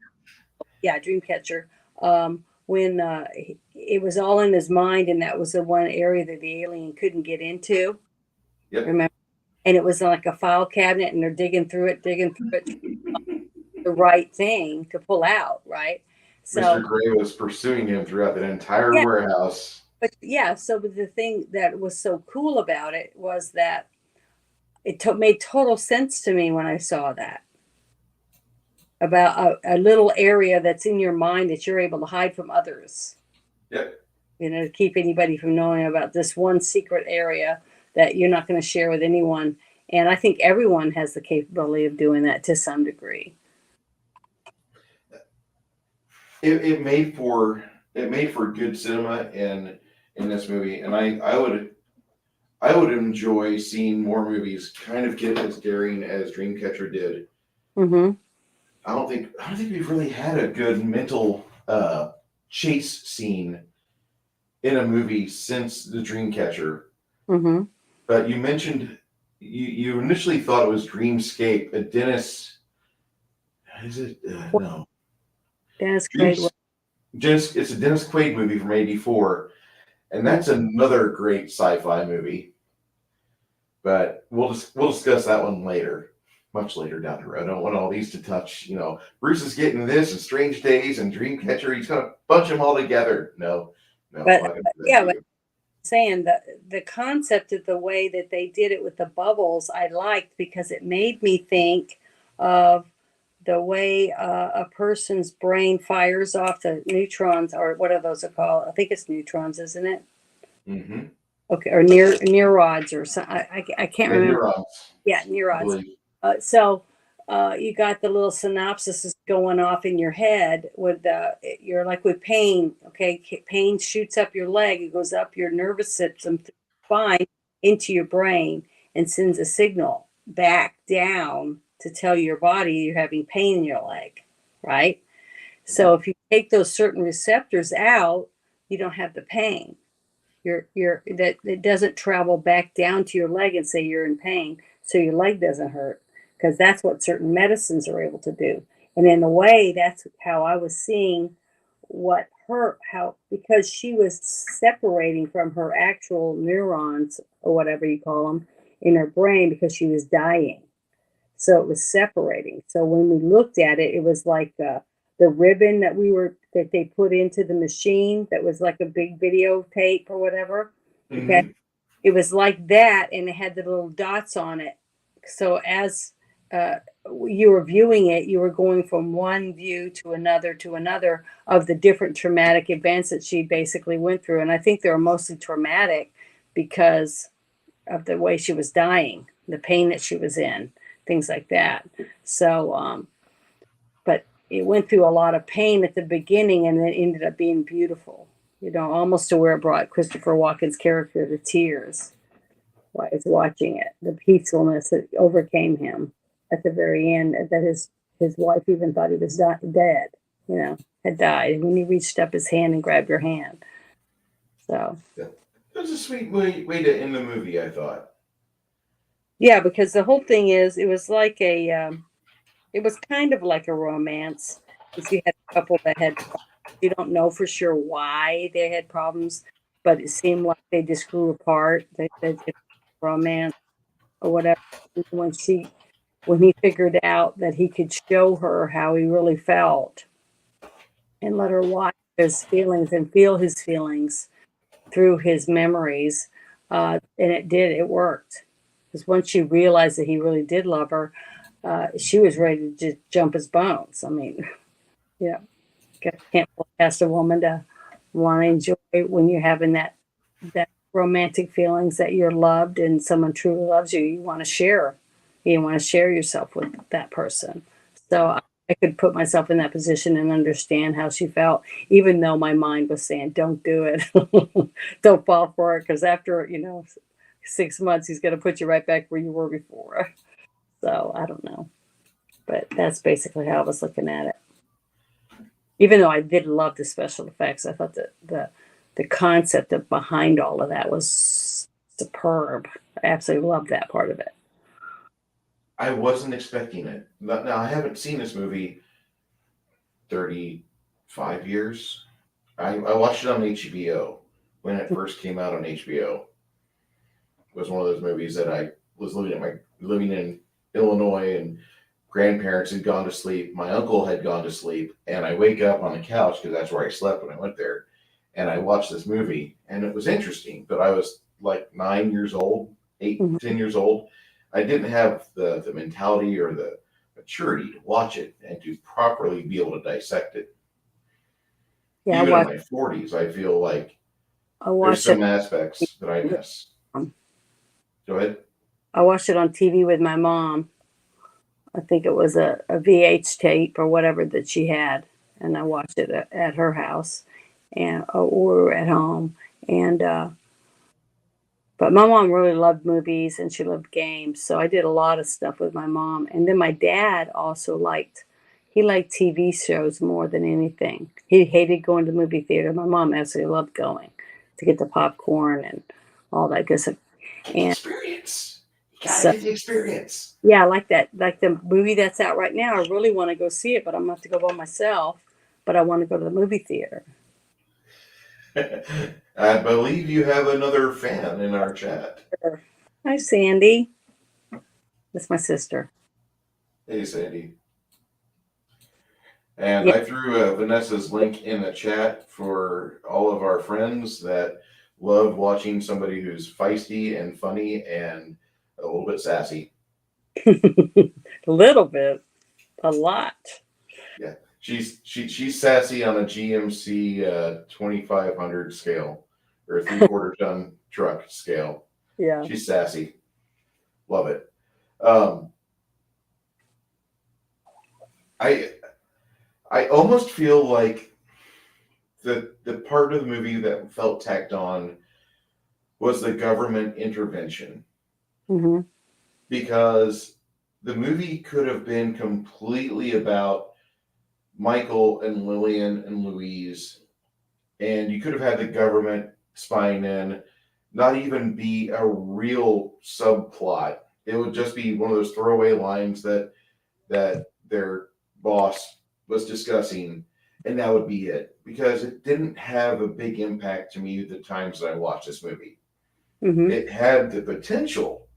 Yeah, Dreamcatcher. When it was all in his mind, and that was the one area that the alien couldn't get into. Yep. Remember? And it was like a file cabinet, and they're digging through it, the right thing to pull out, right? So Mr. Gray was pursuing him throughout that entire warehouse. But the thing that was so cool about it was that it made total sense to me when I saw that. About a little area that's in your mind that you're able to hide from others. Yep. To keep anybody from knowing about this one secret area that you're not going to share with anyone. And I think everyone has the capability of doing that to some degree. It made for good cinema in this movie, and I would enjoy seeing more movies kind of get as daring as Dreamcatcher did. Mm-hmm. I don't think we've really had a good mental chase scene in a movie since the Dreamcatcher. Mm-hmm. But you mentioned you initially thought it was Dreamscape, a Dennis. Is it no? Dennis Quaid. It's a Dennis Quaid movie from '84, and that's another great sci-fi movie. But we'll discuss that one later, much later down the road. I don't want all these to touch. Bruce is getting this and Strange Days and Dreamcatcher. He's gonna bunch them all together. No. But saying the concept of the way that they did it with the bubbles, I liked because it made me think of the way a person's brain fires off the neutrons, or what are those called? I think it's neutrons, isn't it? Mm-hmm. Okay, or neurons or something. I can't remember. Neurons. Yeah, neurons. So you got the little synapses going off in your head with you're like with pain. Okay, pain shoots up your leg. It goes up your nervous system, through the spine into your brain, and sends a signal back down to tell your body you're having pain in your leg, right? So if you take those certain receptors out, you don't have the pain. That it doesn't travel back down to your leg and say you're in pain, so your leg doesn't hurt, because that's what certain medicines are able to do. And in a way, that's how I was seeing because she was separating from her actual neurons, or whatever you call them, in her brain, because she was dying. So it was separating. So when we looked at it, it was like the ribbon that they put into the machine that was like a big videotape or whatever. Mm-hmm. Okay. It was like that, and it had the little dots on it. So as you were viewing it, you were going from one view to another of the different traumatic events that she basically went through. And I think they were mostly traumatic because of the way she was dying, the pain that she was in, things like that. So, but it went through a lot of pain at the beginning, and then ended up being beautiful, almost to where it brought Christopher Walken's character to tears while I was watching it. The peacefulness that overcame him at the very end, that his wife even thought he was dead, had died. And when he reached up his hand and grabbed her hand. So that was a sweet way to end the movie, I thought. Yeah, because the whole thing is, it was like a It was kind of like a romance. Because you had a couple that had problems. You don't know for sure why they had problems, but it seemed like they just grew apart. They did romance or whatever. When when he figured out that he could show her how he really felt and let her watch his feelings and feel his feelings through his memories, and it worked. Because once she realized that he really did love her, she was ready to just jump his bones. I mean, yeah, can't ask a woman to want to enjoy when you're having that romantic feelings that you're loved and someone truly loves you. You want to share. You want to share yourself with that person. So I could put myself in that position and understand how she felt, even though my mind was saying, "Don't do it, don't fall for it," because after 6 months, he's going to put you right back where you were before. So I don't know, but that's basically how I was looking at it. Even though I did love the special effects, I thought that the concept of behind all of that was superb. I absolutely loved that part of it. I wasn't expecting it. Now, I haven't seen this movie 35 years. I watched it on HBO when it first came out on HBO. It was one of those movies that I was living in Illinois, and grandparents had gone to sleep. My uncle had gone to sleep, and I wake up on the couch because that's where I slept when I went there. And I watched this movie, and it was interesting, but I was like 9 years old, 8, Mhm. 10 years old. I didn't have the mentality or the maturity to watch it and to properly be able to dissect it. Yeah, Even in my 40s, I feel like I there's watched it. some aspects that I miss. Go ahead. I watched it on TV with my mom. I think it was a VH tape or whatever that she had, and I watched it at her house, and or at home. And but my mom really loved movies and she loved games, so I did a lot of stuff with my mom. And then my dad also liked TV shows more than anything. He hated going to the movie theater. My mom absolutely loved going to get the popcorn and all that good stuff. Get the And experience. You gotta so get the experience. yeah, I like that. Like the movie that's out right now, I really want to go see it, but I'm gonna have to go by myself. But I want to go to the movie theater. I believe you have another fan in our chat. Sure. Hi, Sandy. That's my sister. Hey, Sandy. And Yeah. I threw Vanessa's link in the chat for all of our friends that love watching somebody who's feisty and funny and a little bit sassy. A little bit, a lot. Yeah, she's sassy on a GMC 2500 scale or 3/4 ton truck scale. Yeah. She's sassy. Love it. Um, I I almost feel like the part of the movie that felt tacked on was the government intervention, Hmm. because the movie could have been completely about Michael and Lillian and Louise, and you could have had the government spying in, not even be a real subplot. It would just be one of those throwaway lines that their boss was discussing, and that would be it, because it didn't have a big impact to me the times that I watched this movie. Hmm. It had the potential,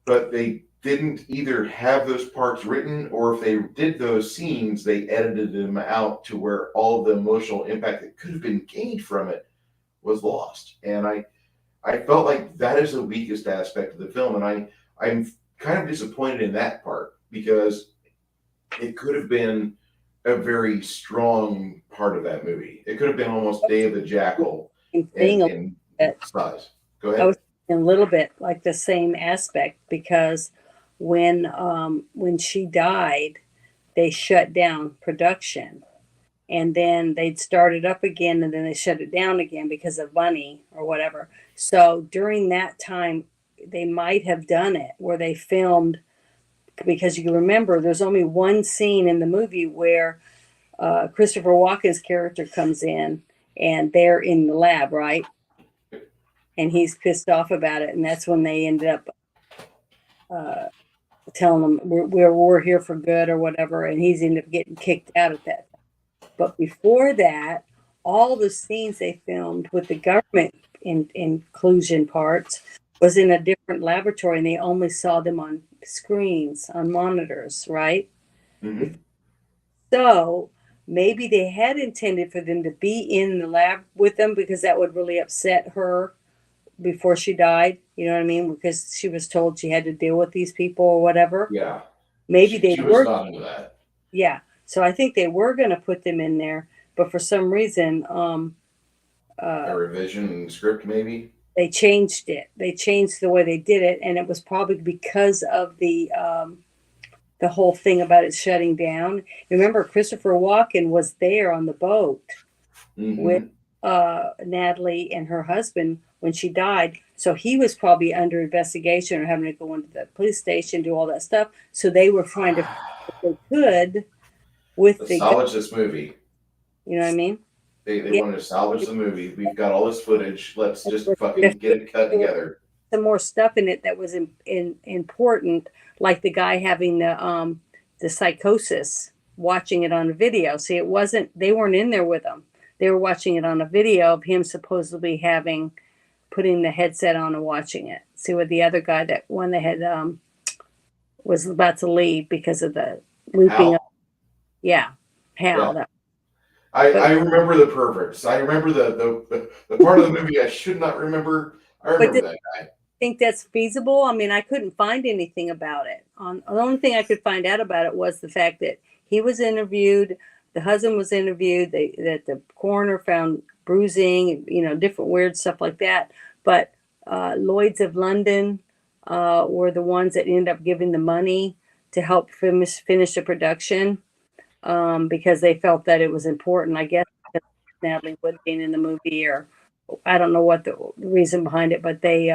but they didn't either have those parts written, or if they did those scenes, they edited them out to where all the emotional impact that could have been gained from it was lost. And I felt like that is the weakest aspect of the film, and I'm kind of disappointed in that part, because it could have been a very strong part of that movie. It could have been almost Day of the Jackal Same in thing a little in bit. size. Go I ahead. was thinking a little bit like the same aspect because when she died, they shut down production and then they'd start it up again and then they shut it down again because of money or whatever. So during that time, they might have done it where they filmed because you remember there's only one scene in the movie where Christopher Walken's character comes in and they're in the lab, right? And he's pissed off about it, and that's when they ended up telling him we're here for good or whatever, and he's ended up getting kicked out at that. But before that, all the scenes they filmed with the government inclusion parts was in a different laboratory, and they only saw them on screens, on monitors, right? Mm-hmm. So maybe they had intended for them to be in the lab with them because that would really upset her before she died. You know what I mean? Because she was told she had to deal with these people or whatever. Yeah. Maybe they She was were. not into that. Yeah. So I think they were going to put them in there, but for some reason, A revision script, maybe. they changed it. They changed the way they did it, and it was probably because of the whole thing about it shutting down. Remember, Christopher Walken was there on the boat with Natalie and her husband when she died. So he was probably under investigation or having to go into the police station, do all that stuff. So they were trying to, if they could, with Let's the, salvage this movie. you know what I mean? They wanted to salvage the movie. We've got all this footage. Let's just fucking get it cut together. Some more stuff in it that was important, like the guy having the psychosis, watching it on a video. See, it wasn't, they weren't in there with him. They were watching it on a video of him supposedly putting the headset on and watching it. See, with the other guy, that one that had was about to leave because of the looping. Yeah, Hal. Yeah. I remember the perverts. I remember the part of the movie I should not remember. I remember that guy. Think that's feasible? I mean, I couldn't find anything about it. The only thing I could find out about it was the fact that he was interviewed, the husband was interviewed, that the coroner found bruising, different weird stuff like that. But Lloyd's of London were the ones that ended up giving the money to help finish the production because they felt that it was important. I guess Natalie Wood being in the movie, or I don't know what the reason behind it, but they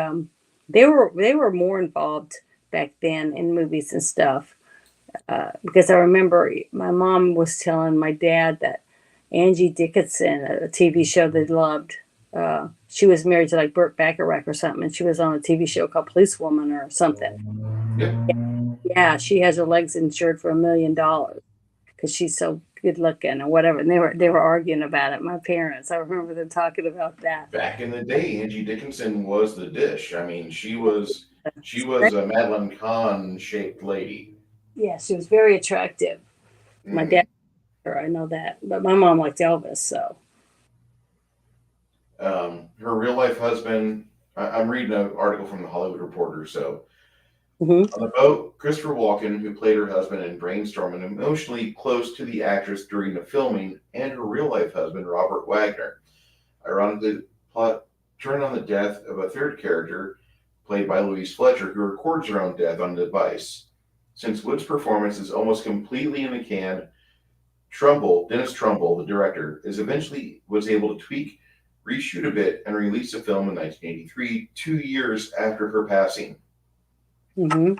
were more involved back then in movies and stuff. Because I remember my mom was telling my dad that Angie Dickinson, a TV show they loved, she was married to like Burt Bacharach or something, and she was on a TV show called Policewoman or something. Yep. Yeah, she has her legs insured for $1 million because she's so good looking or whatever. And they were arguing about it. My parents, I remember them talking about that. Back in the day, Angie Dickinson was the dish. I mean, she was a Madeline Kahn shaped lady. Yeah, she was very attractive. My dad, I know that, but my mom liked Elvis. So her real life husband. I'm reading an article from the Hollywood Reporter. So on the boat, Christopher Walken, who played her husband in Brainstorm, and emotionally close to the actress during the filming, and her real life husband, Robert Wagner. Ironically, the plot turned on the death of a third character, played by Louise Fletcher, who records her own death on a device. Since Wood's performance is almost completely in the can, Dennis Trumbull, the director, was able to tweak, reshoot a bit, and release the film in 1983, 2 years after her passing. Lo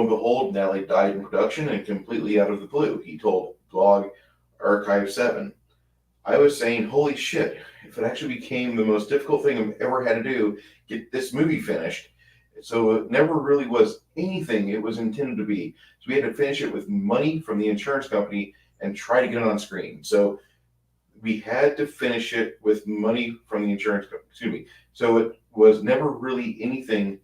and behold, Natalie died in production and completely out of the blue, he told blog Archive 7. I was saying, holy shit, if it actually became the most difficult thing I've ever had to do, get this movie finished. So it never really was anything it was intended to be. So we had to finish it with money from the insurance company and try to get it on screen. So we had to finish it with money from the insurance company. So it was never really anything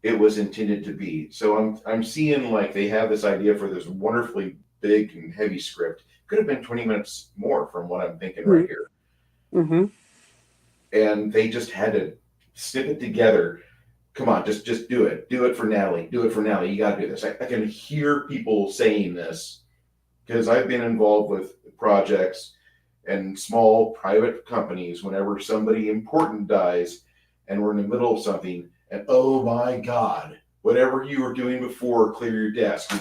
it was intended to be. So I'm seeing like they have this idea for this wonderfully big and heavy script. Could have been 20 minutes more from what I'm thinking right here. And they just had to snip it together. Come on, just do it. Do it for Natalie. Do it for Natalie. You got to do this. I can hear people saying this because I've been involved with projects and small private companies whenever somebody important dies and we're in the middle of something. And oh my God, whatever you were doing before, clear your desk.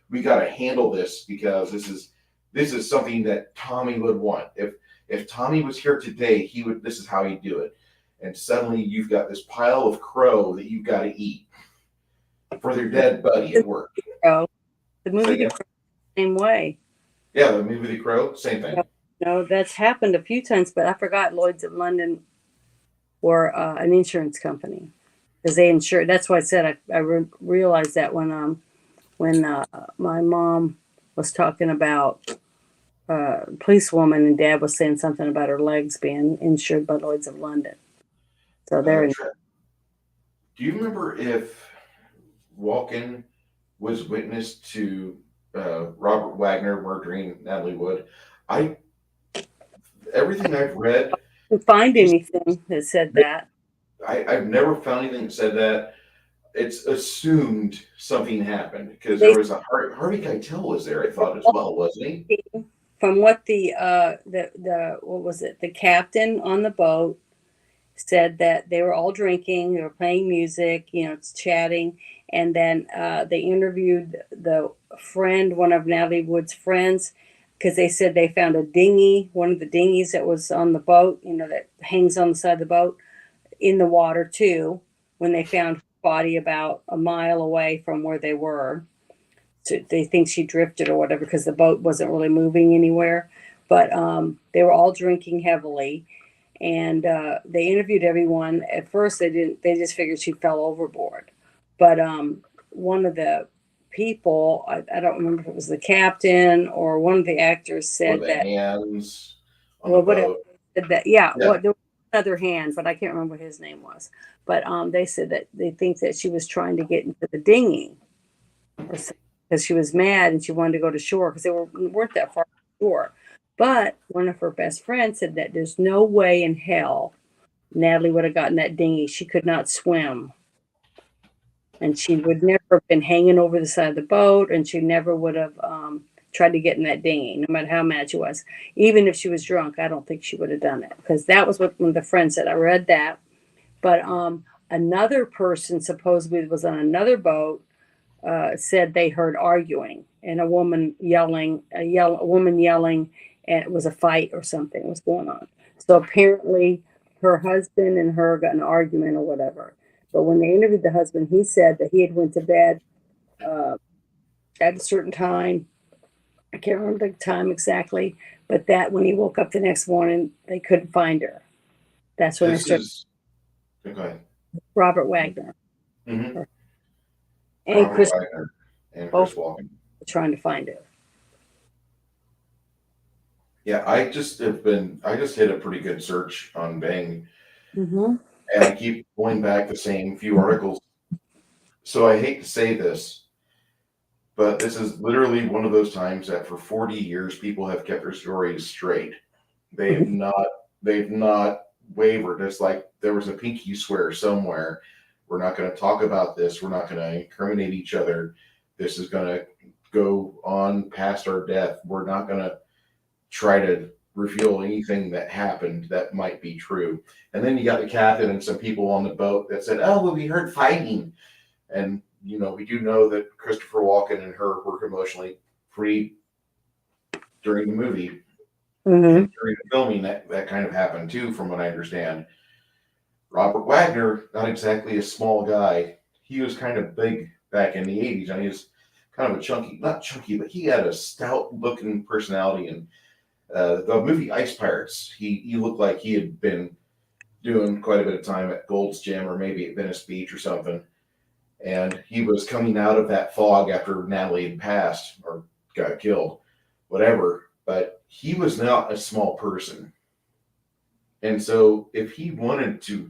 We got to handle this because this is something that Tommy would want. If Tommy was here today, this is how he'd do it. And suddenly you've got this pile of crow that you've got to eat for their dead buddy at work. The movie The Crow, same way. Yeah, the movie The Crow, same thing. No, that's happened a few times, but I forgot Lloyd's of London were an insurance company because they insure. That's why I said I realized that when when my mom was talking about policewoman, and Dad was saying something about her legs being insured by Lloyd's of London. So they're in. Do you remember if Walken was witness to Robert Wagner murdering Natalie Wood? Everything I've read, Couldn't find anything that said that. I've never found anything that said that. It's assumed something happened because They there was a Harvey Keitel was there, I thought, as well, wasn't he? From what the what was it? The captain on the boat said that they were all drinking, they were playing music, chatting, and then they interviewed the friend, one of Natalie Wood's friends, because they said they found a dinghy, one of the dinghies that was on the boat, that hangs on the side of the boat, in the water too, when they found her body about a mile away from where they were. So they think she drifted or whatever because the boat wasn't really moving anywhere. But they were all drinking heavily, and they interviewed everyone. At first, they didn't. They just figured she fell overboard. But one of the people, I don't remember if it was the captain or one of the actors, Or said the that. hands on Well, the whatever. boat. Said that, yeah. Yeah. What there was another hand, but I can't remember what his name was. But they said that they think that she was trying to get into the dinghy, or something, because she was mad and she wanted to go to shore because they weren't that far from shore. But one of her best friends said that there's no way in hell Natalie would have gotten that dinghy. She could not swim. And she would never have been hanging over the side of the boat, and she never would have tried to get in that dinghy, no matter how mad she was. Even if she was drunk, I don't think she would have done it, because that was what one of the friends said. I read that. But another person supposedly was on another boat, said they heard arguing and a woman yelling, and it was a fight or something was going on. So apparently her husband and her got in an argument or whatever. But when they interviewed the husband, he said that he had went to bed at a certain time. I can't remember the time exactly, but that when he woke up the next morning, they couldn't find her. That's when they This started. is okay. Robert Wagner Mm-hmm. and Robert Chris Wagner and both Chris Walken. trying to find her. Yeah, I just hit a pretty good search on Bing, Mm-hmm. and I keep going back the same few articles. So I hate to say this, but this is literally one of those times that for 40 years people have kept their stories straight. They've not wavered. It's like there was a pinky swear somewhere. We're not going to talk about this. We're not going to incriminate each other. This is going to go on past our death. We're not going to try to reveal anything that happened that might be true. And then you got the captain and some people on the boat that said, "Oh, well, we heard fighting." And, we do know that Christopher Walken and her were emotionally free during the movie. Mm-hmm. And during the filming, that kind of happened too, from what I understand. Robert Wagner, not exactly a small guy. He was kind of big back in the 80s, and he was kind of a chunky, not chunky, but he had a stout looking personality. And the movie Ice Pirates, he looked like he had been doing quite a bit of time at Gold's Gym or maybe at Venice Beach or something. And he was coming out of that fog after Natalie had passed or got killed, whatever. But he was not a small person. And so if he wanted to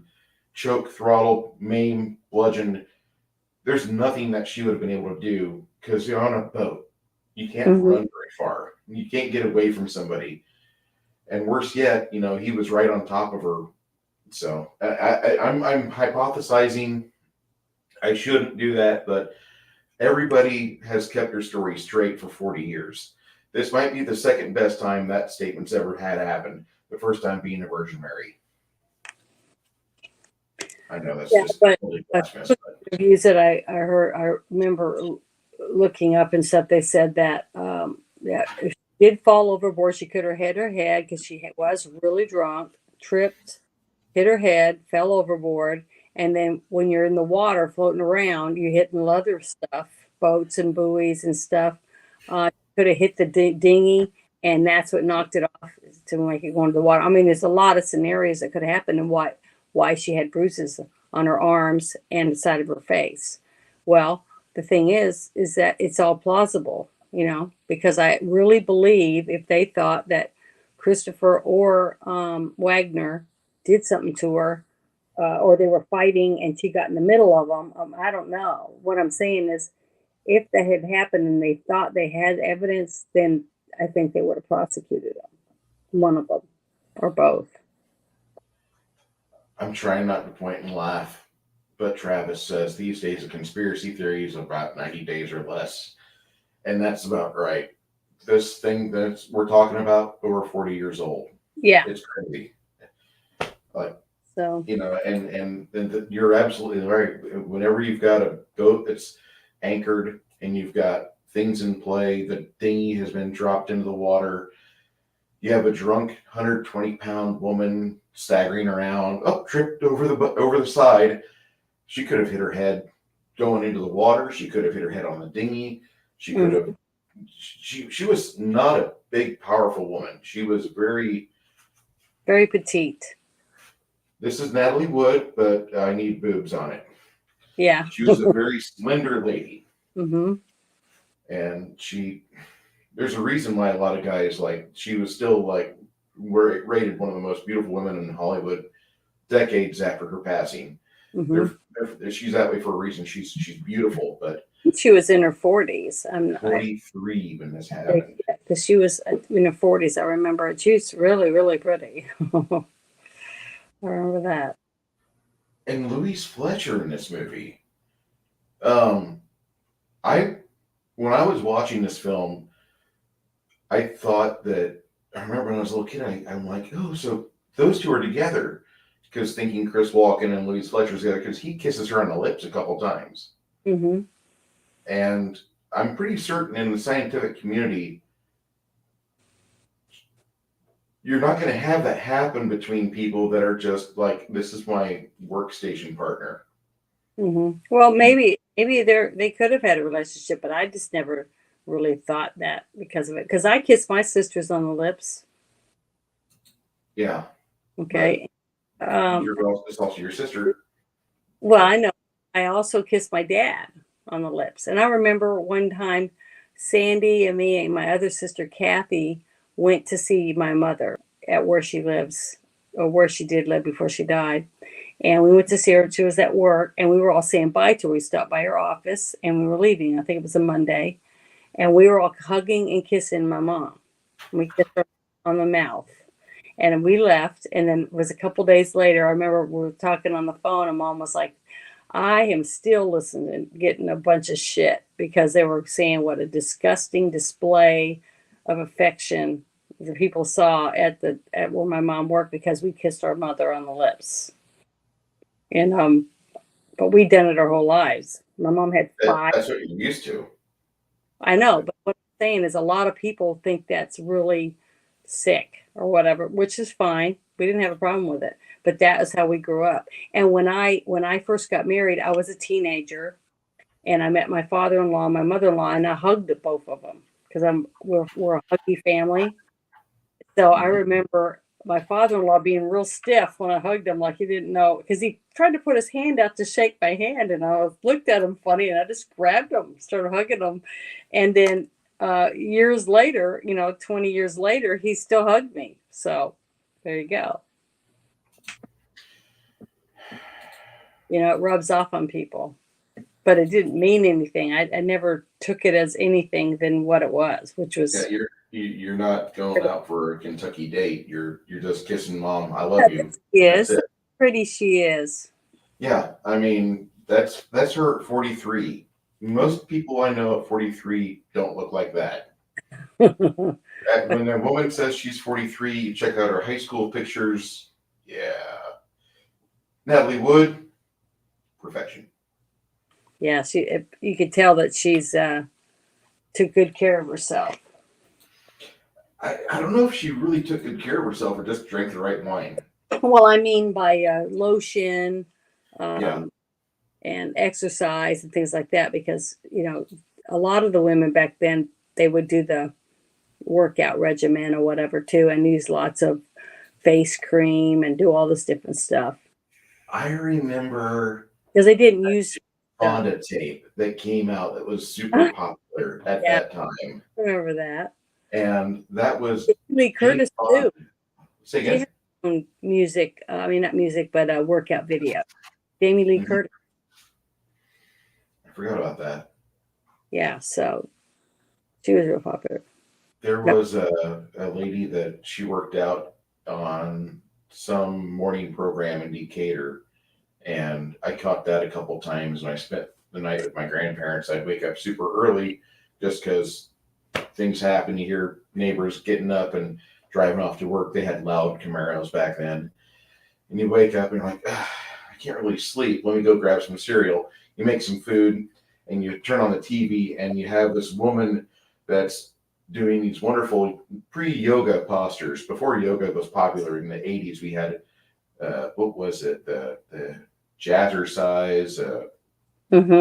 choke, throttle, maim, bludgeon, there's nothing that she would have been able to do because you're on a boat. You can't run very far. You can't get away from somebody. And worse yet, he was right on top of her. So I'm hypothesizing. I shouldn't do that, but everybody has kept their story straight for 40 years. This might be the second best time that statement's ever had happened. The first time being a Virgin Mary. I know that's just totally blasphemous. Reviews that I heard, I remember looking up and stuff. They said that that if she did fall overboard, she could have hit her head because she was really drunk, tripped, hit her head, fell overboard. And then when you're in the water floating around, you're hitting other stuff, boats and buoys and stuff. Could have hit the dinghy, and that's what knocked it off to make it go into the water. I mean, there's a lot of scenarios that could happen, and why she had bruises on her arms and the side of her face. Well, the thing is that it's all plausible, because I really believe if they thought that Christopher or Wagner did something to her, or they were fighting and she got in the middle of them, I don't know. What I'm saying is, if that had happened and they thought they had evidence, then I think they would have prosecuted them, one of them, or both. I'm trying not to point and laugh, but Travis says these days a conspiracy theory is about 90 days or less. And that's about right. This thing that we're talking about, over 40 years old. Yeah. It's crazy. Like, so, and you're absolutely right. Whenever you've got a boat that's anchored and you've got things in play, the dinghy has been dropped into the water, you have a drunk 120-pound woman staggering around, tripped over the side. She could have hit her head going into the water. She could have hit her head on the dinghy. She could have. She was not a big, powerful woman. She was very, very petite. This is Natalie Wood, but I need boobs on it. Yeah. She was a very slender lady. Mm-hmm. And there's a reason why a lot of guys, she was still rated one of the most beautiful women in Hollywood decades after her passing. Mm-hmm. She's that way for a reason. She's beautiful, but she was in her 40s. 43 when this happened. Because she was in her 40s. I remember she was really, really pretty. I remember that. And Louise Fletcher in this movie. When I was watching this film, I thought that, I remember when I was a little kid, I'm like, oh, so those two are together. Because thinking Chris Walken and Louise Fletcher together, because he kisses her on the lips a couple times. Mm-hmm. And I'm pretty certain in the scientific community, you're not going to have that happen between people that are just like, this is my workstation partner. Mm-hmm. Well, maybe they could have had a relationship, but I just never really thought that because of it. Because I kissed my sisters on the lips. Yeah. Okay. It's also your sister. Well, I know. I also kissed my dad on the lips. And I remember one time Sandy and me and my other sister Kathy went to see my mother at where she lives, or where she did live before she died. And we went to see her. She was at work, and we were all saying bye to her. We stopped by her office, and we were leaving. I think it was a Monday. And we were all hugging and kissing my mom. We kissed her on the mouth. And we left, and then it was a couple days later. I remember we were talking on the phone, and Mom was like, I am still listening, getting a bunch of shit, because they were saying what a disgusting display of affection the people saw at where my mom worked, because we kissed our mother on the lips. And but we'd done it our whole lives. My mom had 5. That's what you're used to. I know, but what I'm saying is a lot of people think that's really sick or whatever, which is fine. We didn't have a problem with it, but that is how we grew up. And when I first got married, I was a teenager, and I met my father-in-law and my mother-in-law, and I hugged both of them because we're a huggy family. So I remember my father-in-law being real stiff when I hugged him, like he didn't know, because he tried to put his hand out to shake my hand, and I looked at him funny, and I just grabbed him, started hugging him, and then years later, 20 years later, he still hugged me. So there you go. It rubs off on people, but it didn't mean anything. I never took it as anything than what it was, which was. Yeah, you're not going out for a Kentucky date. You're just kissing Mom. I love you. Yes, pretty she is. Yeah, I mean that's her at 43. Most people I know at 43 don't look like that. When a woman says she's 43, you check out her high school pictures. Yeah. Natalie Wood, perfection. Yeah, you could tell that she's took good care of herself. I don't know if she really took good care of herself or just drank the right wine. Well, I mean by lotion, yeah, and exercise and things like that, because a lot of the women back then, they would do the workout regimen or whatever too, and use lots of face cream and do all this different stuff. I remember because they didn't use Fonda tape that came out that was super popular at Yeah, that time. I remember that. And that was Lee Jane Curtis Fonda. too. Say She again? had her own music. I mean, not music, but a workout video. Jamie Lee Mhm. Curtis. I forgot about that. Yeah, so she was real popular. There No. was a lady that she worked out on some morning program in Decatur, and I caught that a couple times when I spent the night with my grandparents. I'd wake up super early just because things happen. You hear neighbors getting up and driving off to work. They had loud Camaros back then. And you wake up and you're like, I can't really sleep. Let me go grab some cereal. You make some food and you turn on the TV and you have this woman that's doing these wonderful pre-yoga postures. Before yoga was popular in the 80s, we had, what was it? The jazzercise. Mm-hmm.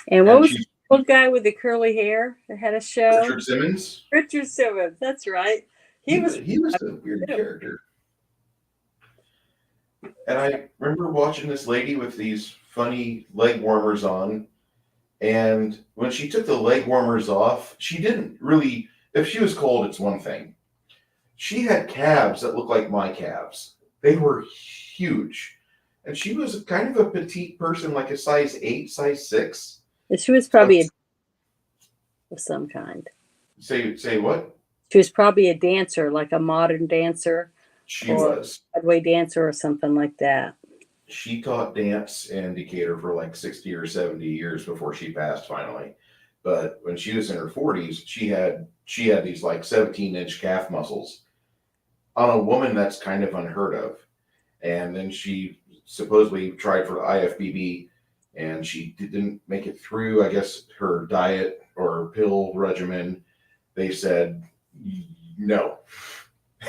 And what And was the she's old guy with the curly hair that had a show? Richard Simmons. Richard Simmons. That's right. He was. He was a weird character. And I remember watching this lady with these funny leg warmers on. And when she took the leg warmers off, she didn't really, if she was cold, it's one thing. She had calves that looked like my calves. They were huge. And she was kind of a petite person, like a size 8, size 6. She was probably of some kind. Say what? She was probably a dancer, like a modern dancer. She was. Broadway dancer or something like that. She taught dance in Decatur for like 60 or 70 years before she passed finally. But when she was in her 40s, she had these like 17-inch calf muscles on a woman that's kind of unheard of. And then she supposedly tried for the IFBB and she didn't make it through, I guess, her diet or pill regimen. They said no.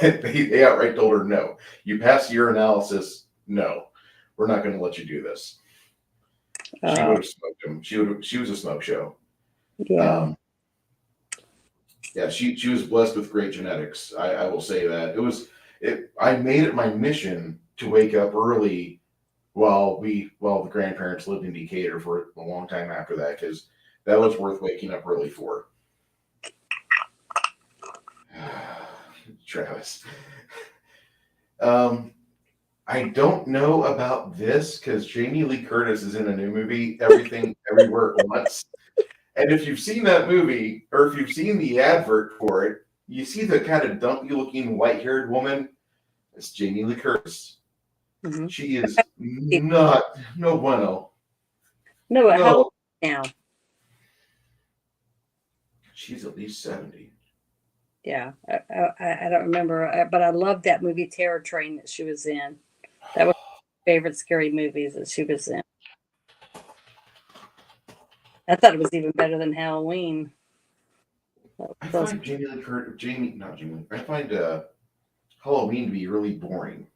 They outright told her no. You passed your analysis, no. We're not going to let you do this. She would have smoked him. She was a smoke show. Yeah. Yeah, she was blessed with great genetics. I will say that. I made it my mission to wake up early while the grandparents lived in Decatur for a long time after that, because that was worth waking up early for. Travis. I don't know about this because Jamie Lee Curtis is in a new movie, Everything Everywhere at Once. And if you've seen that movie, or if you've seen the advert for it, you see the kind of dumpy looking white haired woman. It's Jamie Lee Curtis. Mm-hmm. She is no bueno. No, but how old now? She's at least 70. Yeah, I don't remember, but I loved that movie Terror Train that she was in. That was my favorite scary movies that she was in. I thought it was even better than Halloween. I find I find Halloween to be really boring.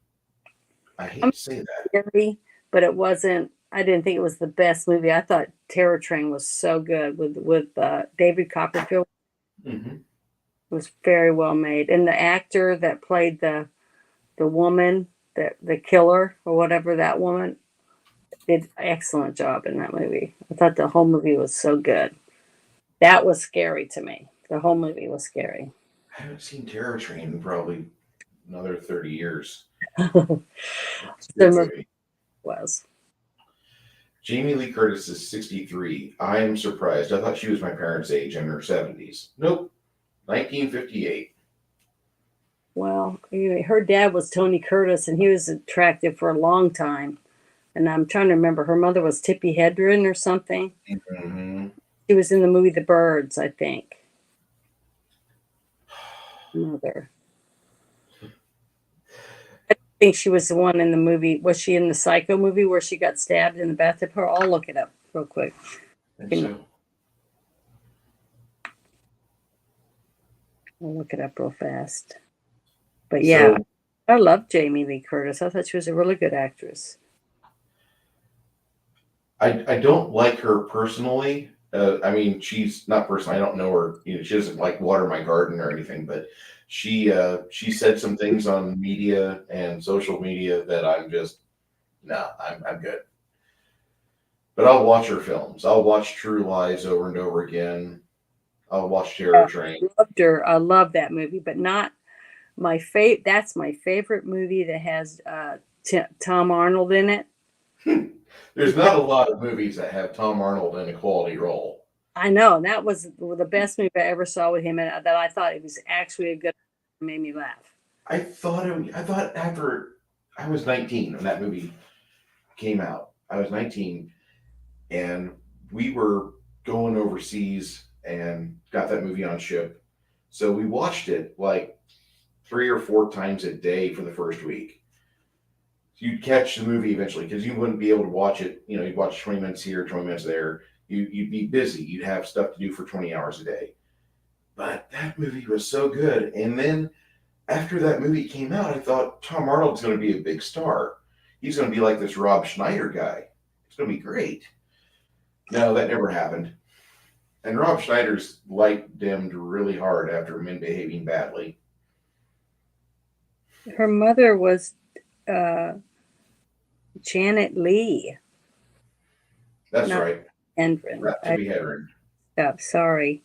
I hate to say that. Scary, but it wasn't. I didn't think it was the best movie. I thought Terror Train was so good with David Copperfield. Mm-hmm. It was very well made, and the actor that played the woman, the killer or whatever, that woman did an excellent job in that movie. I thought the whole movie was so good. That was scary to me. The whole movie was scary. I haven't seen Terror Train in probably another 30 years. The movie was. Jamie Lee Curtis is 63. I am surprised. I thought she was my parents' age in her 70s. Nope. 1958. Well, her dad was Tony Curtis, and he was attractive for a long time. And I'm trying to remember. Her mother was Tippi Hedren or something. Mm-hmm. She was in the movie The Birds, I think. Mother. I think she was the one in the movie. Was she in the Psycho movie where she got stabbed in the bathtub? I'll look it up real quick. I'll look it up real fast. But yeah, I love Jamie Lee Curtis. I thought she was a really good actress. I don't like her personally. I mean, she's not personally. I don't know her. She doesn't like water my garden or anything. But she said some things on media and social media that I'm just I'm good. But I'll watch her films. I'll watch True Lies over and over again. I'll watch Terror Yeah, Train. loved her. I love that movie, but not my favorite. That's my favorite movie that has Tom Arnold in it. There's not a lot of movies that have Tom Arnold in a quality role. I know that was the best movie I ever saw with him, and that I thought it was actually a good. Made me laugh. I thought after I was 19 when that movie came out. I was 19 and we were going overseas and got that movie on ship. So we watched it like 3 or 4 times a day for the first week. You'd catch the movie eventually because you wouldn't be able to watch it. You know, you'd watch 20 minutes here, 20 minutes there. You'd be busy. You'd have stuff to do for 20 hours a day. But that movie was so good. And then after that movie came out, I thought Tom Arnold's going to be a big star. He's going to be like this Rob Schneider guy. It's going to be great. No, that never happened. And Rob Schneider's light dimmed really hard after men behaving badly. Her mother was Janet Lee. That's not right. Hendren. Not to be Hedren. Sorry.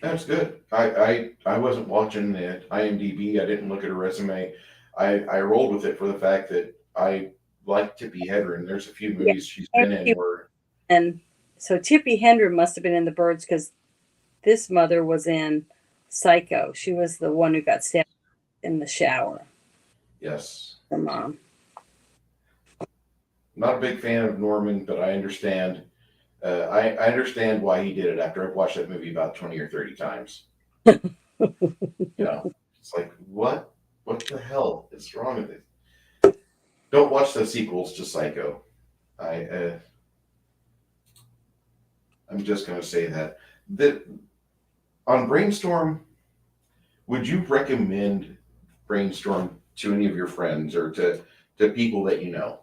That's good. I wasn't watching the IMDb. I didn't look at her resume. I rolled with it for the fact that I like Tippi Hedren. There's a few movies she's been in where. And so Tippi Hedren must have been in The Birds because this mother was in Psycho. She was the one who got stabbed in the shower. Yes. Her mom. Not a big fan of Norman, but I understand. I understand why he did it after I've watched that movie about 20 or 30 times. You know, it's like, what? What the hell is wrong with it? Don't watch the sequels to Psycho. I'm just going to say that. On Brainstorm, would you recommend Brainstorm to any of your friends or to people that you know?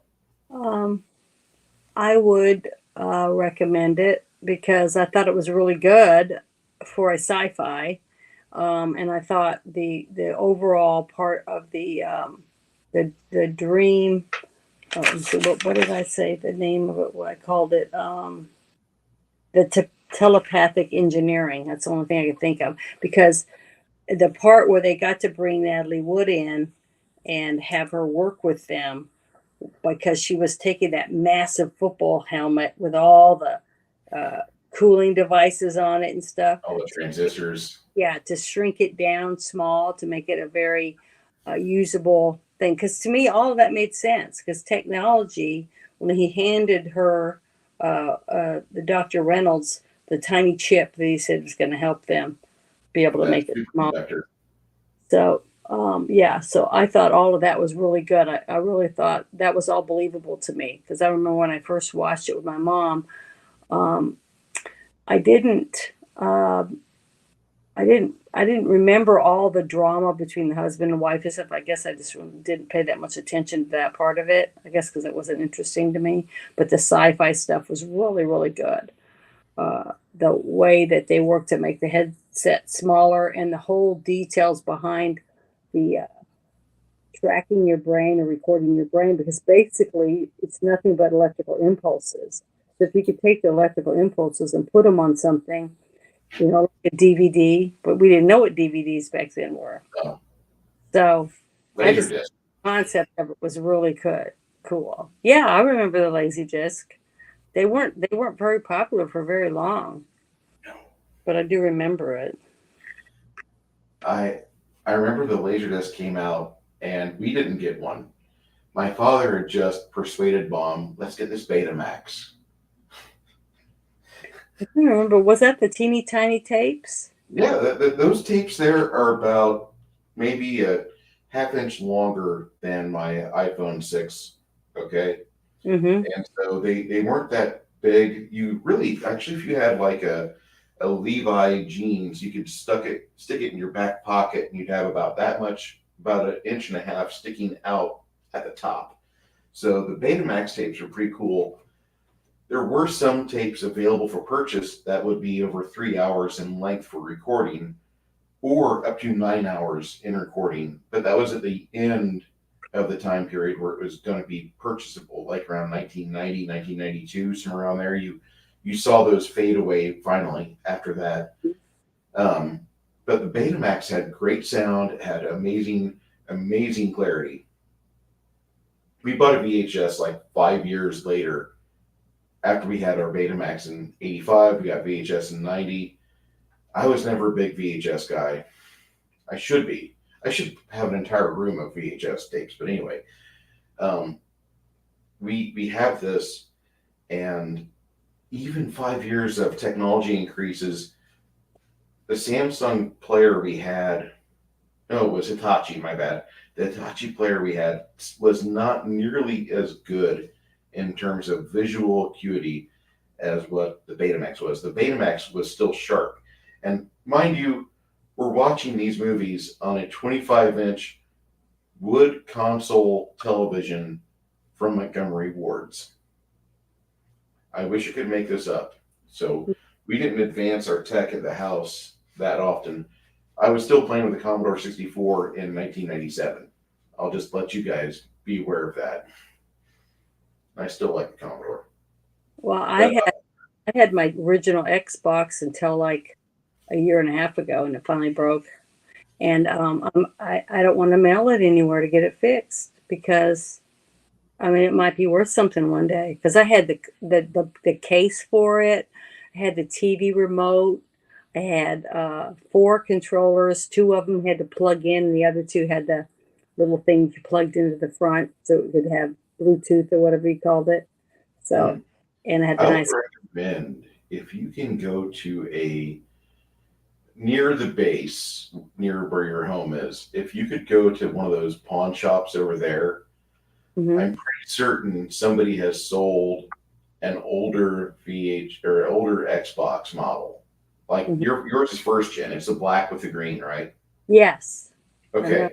I would recommend it because I thought it was really good for a sci-fi, and I thought the overall part of the dream. Oh, so what did I say? The name of it? What I called it? Telepathic engineering. That's the only thing I could think of because the part where they got to bring Natalie Wood in and have her work with them because she was taking that massive football helmet with all the cooling devices on it and stuff. All the transistors. Yeah, to shrink it down small to make it a very usable thing. Because to me, all of that made sense. Because technology, when he handed her, the Dr. Reynolds, the tiny chip that he said was going to help them be able to make it small. So yeah, so I thought all of that was really good. I really thought that was all believable to me because I remember when I first watched it with my mom, I didn't remember all the drama between the husband and wife and stuff. I guess I just didn't pay that much attention to that part of it. I guess because it wasn't interesting to me. But the sci-fi stuff was really, really good. The way that they worked to make the headset smaller and the whole details behind the tracking your brain or recording your brain, because basically it's nothing but electrical impulses. So if you could take the electrical impulses and put them on something, you know, like a DVD, but we didn't know what DVDs back then were. Oh. So Laserdisc. the concept of it was really good, cool. Yeah, I remember the Laserdisc. They weren't very popular for very long. No. But I do remember it. I remember the Laserdisc came out and we didn't get one. My father had just persuaded Mom, let's get this Betamax. I don't remember. Was that the teeny tiny tapes? Yeah, those tapes there are about maybe a half-inch longer than my iPhone 6. Okay. Mm-hmm. And so they weren't that big. You really, actually, if you had like a Levi jeans, you could stick it in your back pocket and you'd have about that much, about 1.5 inches sticking out at the top. So the Betamax tapes are pretty cool. There were some tapes available for purchase that would be over 3 hours in length for recording or up to 9 hours in recording, but that was at the end of the time period where it was going to be purchasable, like around 1990, 1992, somewhere around there. You saw those fade away finally after that. But the Betamax had great sound, had amazing clarity. We bought a VHS like 5 years later after we had our Betamax in 85. We got VHS in 90. I was never a big VHS guy. I should be. I should have an entire room of VHS tapes. But anyway, we have this, and even 5 years of technology increases. The Samsung player we had, no, it was Hitachi, my bad. The Hitachi player we had was not nearly as good in terms of visual acuity as what the Betamax was. The Betamax was still sharp. And mind you, we're watching these movies on a 25-inch wood console television from Montgomery Ward's. I wish I could make this up. So we didn't advance our tech at the house that often. I was still playing with the Commodore 64 in 1997. I'll just let you guys be aware of that. I still like the Commodore. Well, I had my original Xbox until like a year and a half ago, and it finally broke. And I don't want to mail it anywhere to get it fixed, because I mean, it might be worth something one day. Because I had the case for it, I had the TV remote, I had 4 controllers. 2 of them had to plug in, and the other 2 had the little thing you plugged into the front, so it could have Bluetooth or whatever you called it. So, and I had the I would nice. recommend, if you can go to near the base, near where your home is, if you could go to one of those pawn shops over there, Mhm. I'm pretty certain somebody has sold an older VH or older Xbox model. Like yours is first gen. It's the black with the green, right? Yes. Okay.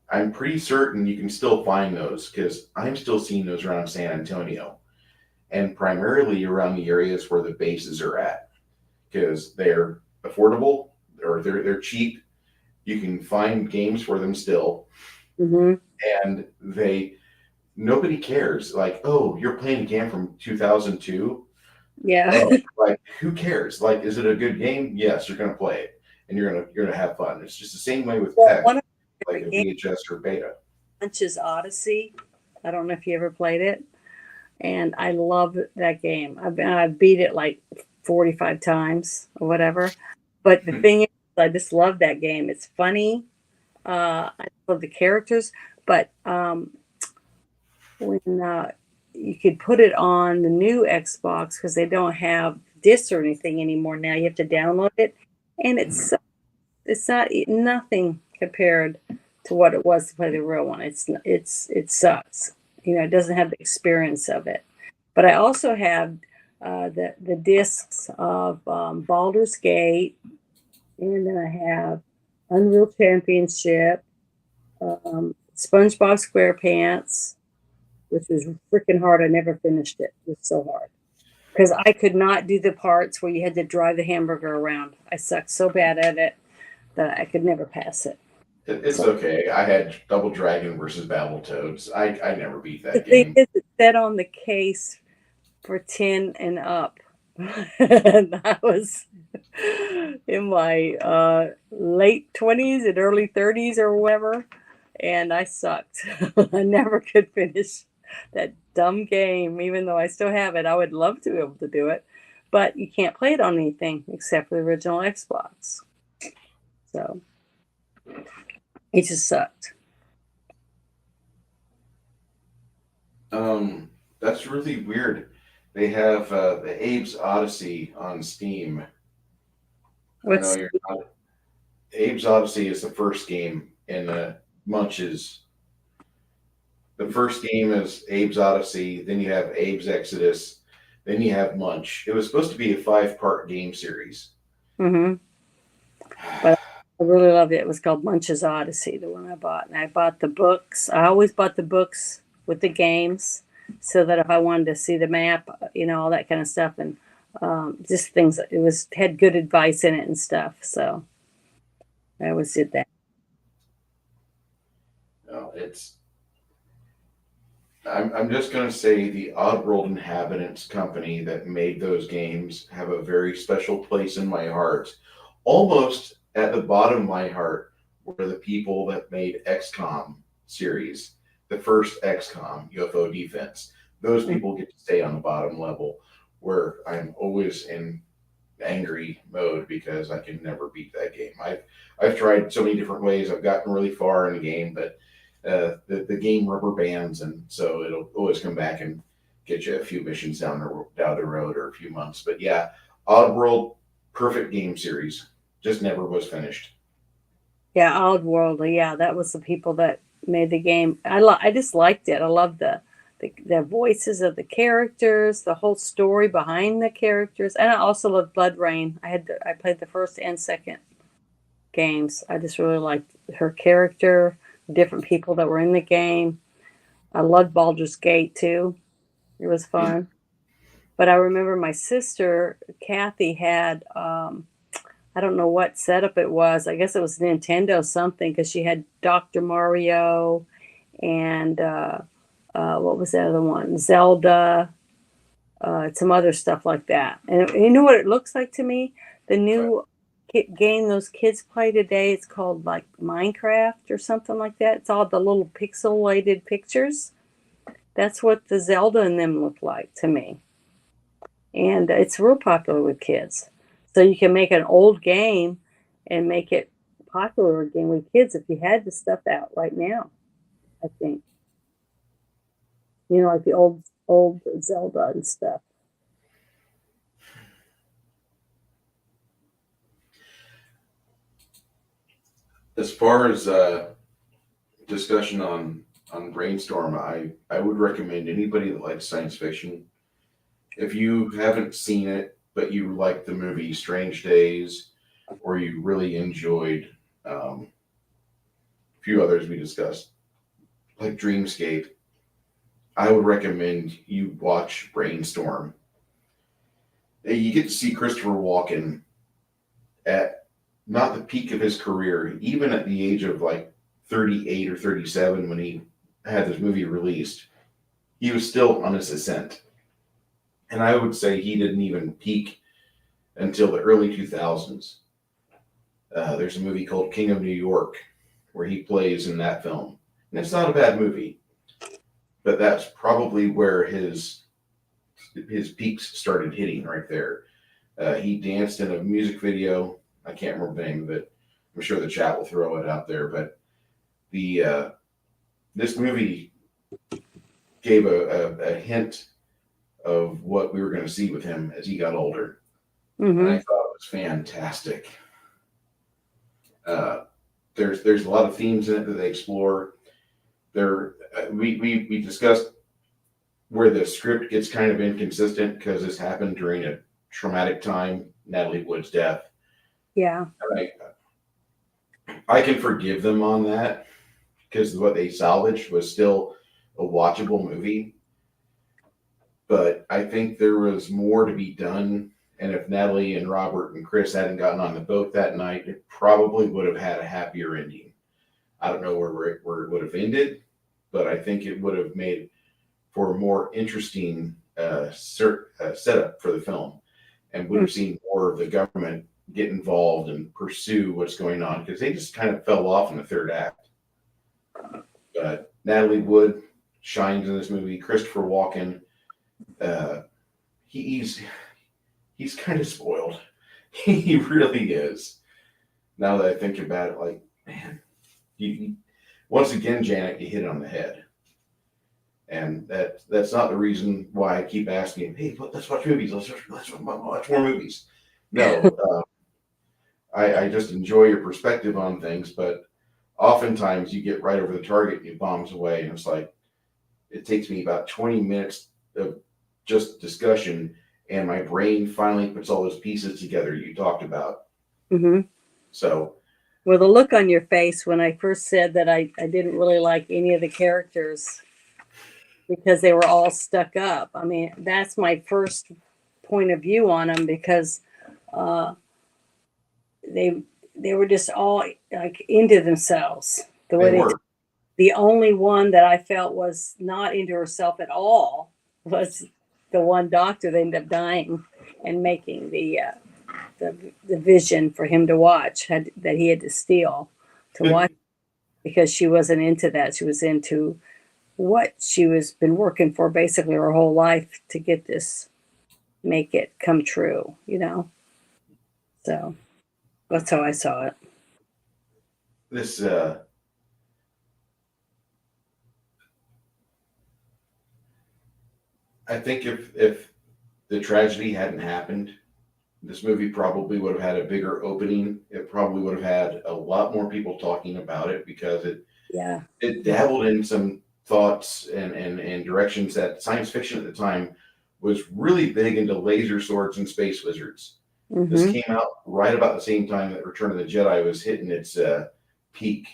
I'm pretty certain you can still find those, because I'm still seeing those around San Antonio, and primarily around the areas where the bases are at, because they're affordable, or they're cheap. You can find games for them still, and nobody cares. Like, oh, you're playing a game from 2002. Yeah. Oh, like, who cares? Like, is it a good game? Yes, you're gonna play it, and you're gonna have fun. It's just the same way with Well, tech, one of like a VHS or beta. Bunch's Odyssey. I don't know if you ever played it, and I love that game. I beat it like 45 times or whatever. But the thing is, I just love that game. It's funny. I love the characters, but when you could put it on the new Xbox, because they don't have discs or anything anymore now. You have to download it, and it's not nothing compared to what it was to play the real one. It sucks. You know, it doesn't have the experience of it. But I also have the discs of Baldur's Gate, and then I have Unreal Championship, SpongeBob SquarePants, which was freaking hard. I never finished it. It was so hard, because I could not do the parts where you had to drive the hamburger around. I sucked so bad at it that I could never pass it. It's okay. I had Double Dragon versus Battletoads. I never beat The that thing game. is, it's set on the case for 10 and up. And I was in my late 20s and early 30s or whatever, and I sucked. I never could finish that dumb game, even though I still have it. I would love to be able to do it, but you can't play it on anything except for the original Xbox. So it just sucked. That's really weird. They have the Abe's Odyssey on Steam. I know What's you're not. Abe's Odyssey is the first game in Munch's. The first game is Abe's Odyssey. Then you have Abe's Exodus. Then you have Munch. It was supposed to be a 5-part game series. But I really loved it. It was called Munch's Odyssey, the one I bought. And I bought the books. I always bought the books with the games, so that if I wanted to see the map, you know, all that kind of stuff, and just things. It had good advice in it and stuff. So I always did that. No, it's I'm just going to say the Oddworld Inhabitants company that made those games have a very special place in my heart. Almost at the bottom of my heart were the people that made XCOM series, the first XCOM, UFO Defense. Those people get to stay on the bottom level where I'm always in angry mode because I can never beat that game. I've tried so many different ways. I've gotten really far in the game, but the game rubber bands, and so it'll always come back and get you a few missions down the road or a few months. But yeah, Oddworld, perfect game series, just never was finished. Yeah, Oddworld. Yeah, that was the people that made the game. I just liked it. I loved the voices of the characters, the whole story behind the characters, and I also loved Blood Rain. I played the first and second games. I just really liked her character, different people that were in the game. I loved Baldur's Gate too. It was fun. But I remember my sister Kathy had I don't know what setup it was. I guess it was Nintendo something because she had Dr. Mario and what was the other one? Zelda, some other stuff like that. And you know what it looks like to me? The new game those kids play today, it's called like Minecraft or something like that. It's all the little pixelated pictures. That's what the Zelda and them look like to me. And it's real popular with kids. So you can make an old game and make it popular again with kids if you had the stuff out right now, I think. You know, like the old Zelda and stuff. As far as discussion on Brainstorm, I would recommend anybody that likes science fiction. If you haven't seen it, but you like the movie Strange Days, or you really enjoyed a few others we discussed, like Dreamscape, I would recommend you watch Brainstorm. You get to see Christopher Walken at not the peak of his career, even at the age of like 38 or 37 when he had this movie released, he was still on his ascent. And I would say he didn't even peak until the early 2000s. There's a movie called King of New York where he plays in that film. And it's not a bad movie, but that's probably where his peaks started hitting right there. He danced in a music video. I can't remember the name of it. I'm sure the chat will throw it out there, but the this movie gave a hint of what we were going to see with him as he got older. Mm-hmm. And I thought it was fantastic. There's a lot of themes in it that they explore. We discussed where the script gets kind of inconsistent because this happened during a traumatic time, Natalie Wood's death. Yeah. I can forgive them on that because what they salvaged was still a watchable movie. But I think there was more to be done. And if Natalie and Robert and Chris hadn't gotten on the boat that night, it probably would have had a happier ending. I don't know where it would have ended, but I think it would have made for a more interesting setup for the film, and would have seen more of the government get involved and pursue what's going on, because they just kind of fell off in the third act. But Natalie Wood shines in this movie. Christopher Walken, he's kind of spoiled. He really is. Now that I think about it, like, man, once again, Janet, you hit it on the head. And that's not the reason why I keep asking, hey, let's watch movies. Let's watch more movies. No, I just enjoy your perspective on things, but oftentimes you get right over the target and it bombs away. And it's like, it takes me about 20 minutes of just discussion, and my brain finally puts all those pieces together you talked about. Mm-hmm. So, well, the look on your face when I first said that I didn't really like any of the characters because they were all stuck up. I mean, that's my first point of view on them, because they were just all like into themselves the way The only one that I felt was not into herself at all was the one doctor that ended up dying and making the vision for him to watch that he had to steal to watch, because she wasn't into that. She was into what she was been working for basically her whole life to get this, make it come true, So that's how I saw it. This I think if the tragedy hadn't happened, this movie probably would have had a bigger opening. It probably would have had a lot more people talking about it, because Yeah. it dabbled in some thoughts and directions that science fiction at the time was really big into laser swords and space wizards. This Mm-hmm. came out right about the same time that Return of the Jedi was hitting its peak,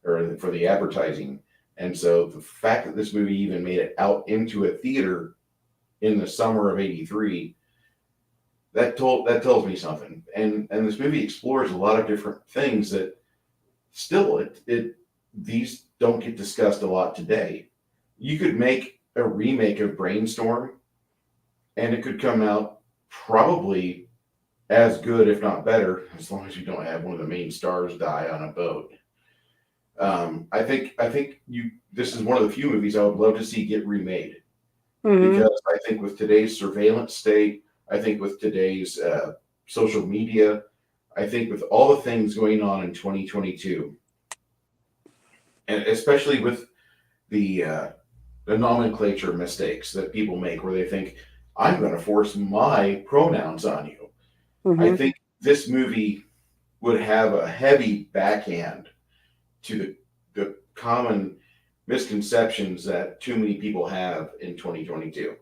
or for the advertising. And so the fact that this movie even made it out into a theater in the summer of '83, that tells me something. And this movie explores a lot of different things that still it these don't get discussed a lot today. You could make a remake of Brainstorm, and it could come out probably as good, if not better, as long as you don't have one of the main stars die on a boat. I think this is one of the few movies I would love to see get remade, Mm-hmm. because I think with today's surveillance state, I think with today's social media, I think with all the things going on in 2022, and especially with the nomenclature mistakes that people make, where they think I'm going to force my pronouns on you. I Mm-hmm. think this movie would have a heavy backhand to the common misconceptions that too many people have in 2022.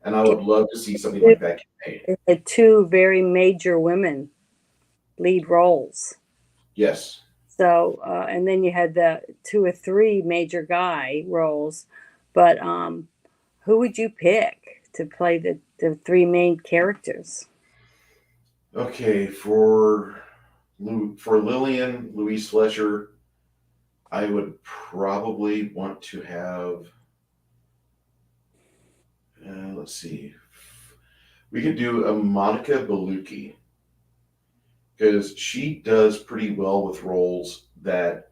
And I would love to see something like that get made. It had two very major women lead roles. Yes. So, and then you had the two or three major guy roles. But who would you pick to play the three main characters? Okay, for Lillian, Louise Fletcher, I would probably want to have. Let's see. We could do a Monica Bellucci, because she does pretty well with roles that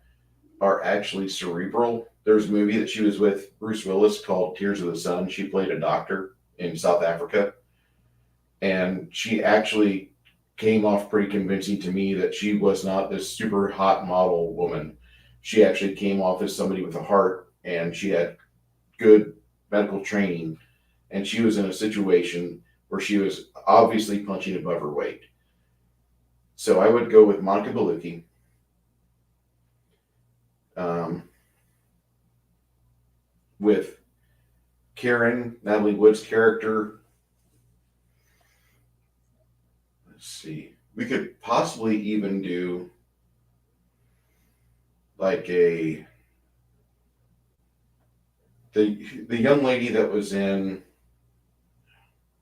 are actually cerebral. There's a movie that she was with Bruce Willis called Tears of the Sun. She played a doctor in South Africa, and she actually came off pretty convincing to me that she was not this super hot model woman. She actually came off as somebody with a heart, and she had good medical training, and she was in a situation where she was obviously punching above her weight. So I would go with Monica Bellucci. Um, with Karen, Natalie Wood's character. Let's see. We could possibly even do like the young lady that was in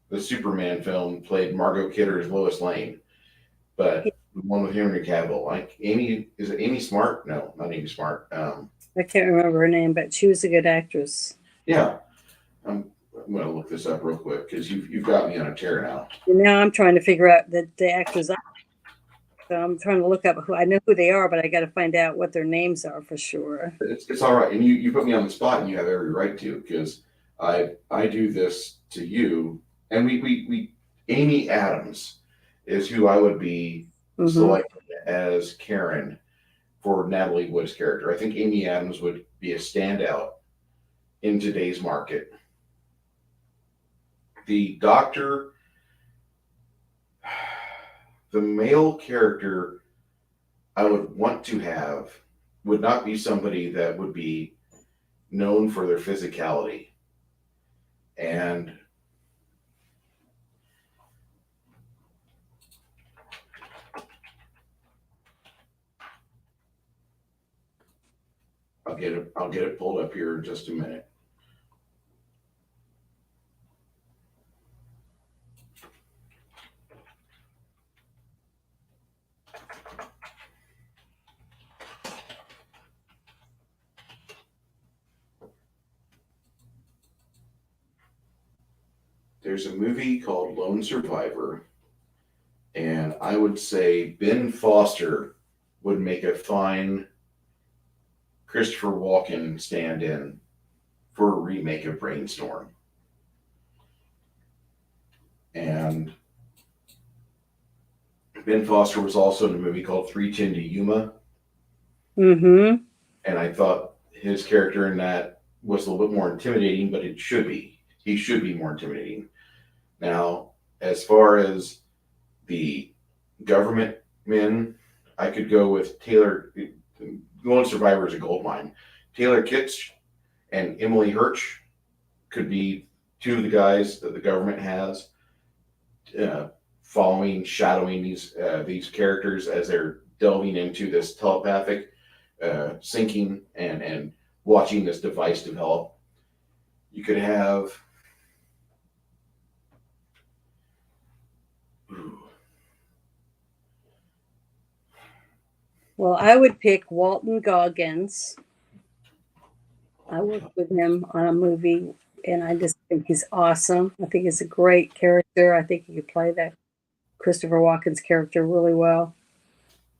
the Superman film, played Margot Kidder's Lois Lane, but the one with Henry Cavill. Like Amy, is it Amy Smart? No, not Amy Smart. I can't remember her name, but she was a good actress. Yeah, I'm going to look this up real quick, because you've got me on a tear now. And now I'm trying to figure out the actors. So I'm trying to look up who I know who they are, but I got to find out what their names are for sure. It's all right, and you put me on the spot, and you have every right to, because I do this to you, and we Amy Adams is who I would be selecting as Karen for Natalie Wood's character. I think Amy Adams would be a standout in today's market. The doctor, the male character I would want to have would not be somebody that would be known for their physicality. And I'll get it pulled up here in just a minute. there's a movie called Lone Survivor, and I would say Ben Foster would make a fine Christopher Walken stand-in for a remake of Brainstorm. And Ben Foster was also in a movie called 3:10 to Yuma, Mm-hmm. and I thought his character in that was a little bit more intimidating, but it should be. He should be more intimidating. Now, as far as the government men, I could go with Taylor. Lone Survivor is a gold mine. Taylor Kitsch and Emily Hirsch could be two of the guys that the government has following, shadowing these characters as they're delving into this telepathic syncing and watching this device develop. You could have Well, I would pick Walton Goggins. I worked with him on a movie, and I just think he's awesome. I think he's a great character. I think he could play that Christopher Walken's character really well.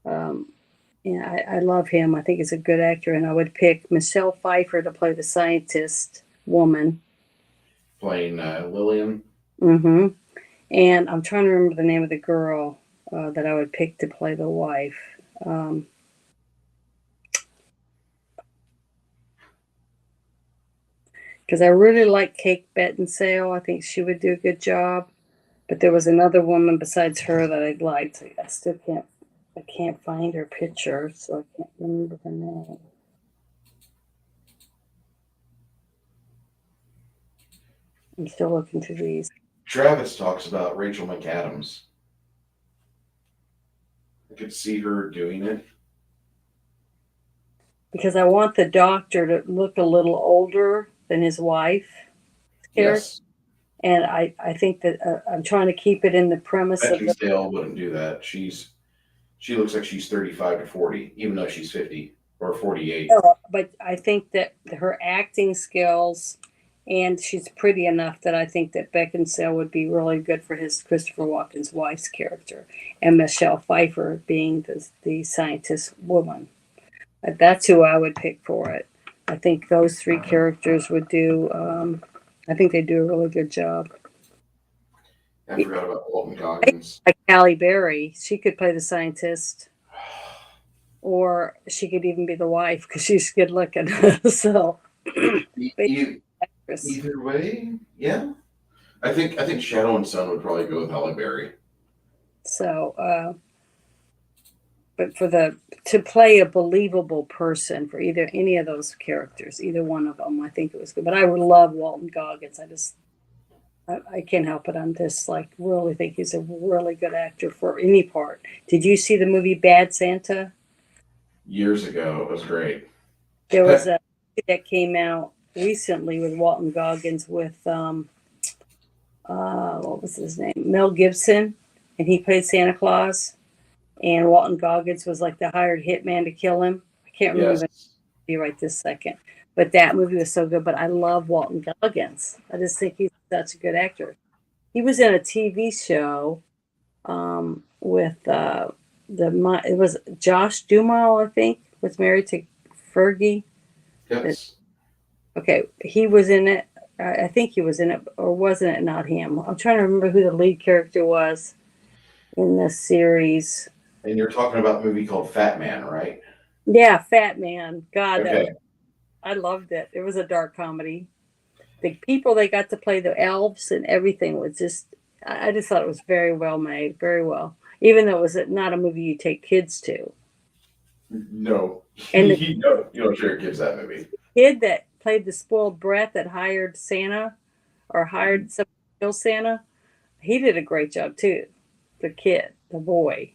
Yeah, I love him. I think he's a good actor, and I would pick Michelle Pfeiffer to play the scientist woman. playing Lillian. Mm-hmm. And I'm trying to remember the name of the girl that I would pick to play the wife. Because I really like Kate Beckinsale. I think she would do a good job. But there was another woman besides her that I'd liked. I still can't find her picture, so I can't remember her name. I'm still looking through these. Travis talks about Rachel McAdams. I could see her doing it. Because I want the doctor to look a little older than his wife. Yes. And I think that I'm trying to keep it in the premise of Beckinsale wouldn't do that. She looks like she's 35 to 40, even though she's 50 or 48. But I think that her acting skills, and she's pretty enough that I think that Beckinsale would be really good for his Christopher Walken's wife's character, and Michelle Pfeiffer being the scientist woman. That's who I would pick for it. I think those three characters would do. I think they do a really good job. I forgot about Walton Goggins. Like Halle Berry, she could play the scientist, or she could even be the wife because she's good looking. So, Either way, yeah. I think Shadow and Sun would probably go with Halle Berry. So, but to play a believable person for either any of those characters, either one of them, I think it was good. But I would love Walton Goggins. I can't help it. I'm just like really think he's a really good actor for any part. Did you see the movie Bad Santa? Years ago, it was great. There was a movie that came out recently with Walton Goggins with what was his name? Mel Gibson, and he played Santa Claus. And Walton Goggins was like the hired hitman to kill him. I can't remember the movie right this second. But that movie was so good. But I love Walton Goggins. I just think he's such a good actor. He was in a TV show with it was Josh Duhamel, I think, was married to Fergie. Yes. Okay, he was in it. I think he was in it, or wasn't it not him? I'm trying to remember who the lead character was in this series. And you're talking about a movie called Fat Man, right? Yeah, Fat Man. God, okay. I loved it. It was a dark comedy. The people they got to play the elves and everything was just, I just thought it was very well made, very well. Even though it was not a movie you take kids to. No. And you don't share kids that movie. The kid that played the spoiled brat that hired Santa or hired someone to kill Santa, he did a great job too. The kid, the boy.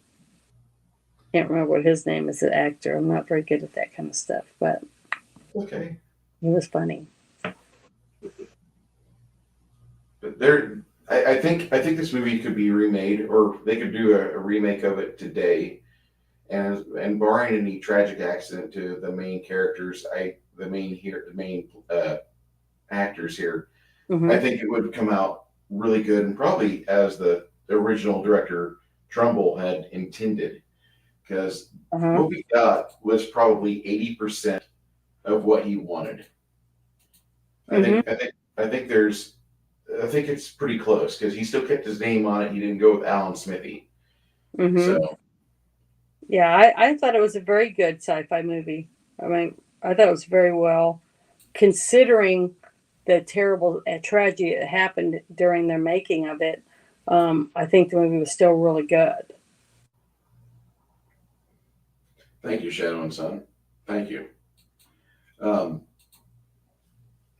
Can't remember what his name is, the actor. I'm not very good at that kind of stuff, but okay, it was funny. But I think this movie could be remade, or they could do a remake of it today, and barring any tragic accident to the main characters, the main actors here, I think it would come out really good, and probably as the original director Trumbull had intended, because Uh-huh. what we got was probably 80% of what he wanted. I Hmm. think I think I think there's I think it's pretty close because he still kept his name on it. He didn't go with Alan Smithy. Hmm. So Yeah, I thought it was a very good sci-fi movie. I mean, I thought it was very well, considering the terrible tragedy that happened during their making of it. I think the movie was still really good. thank you, Shadow and Son. Thank you. Um,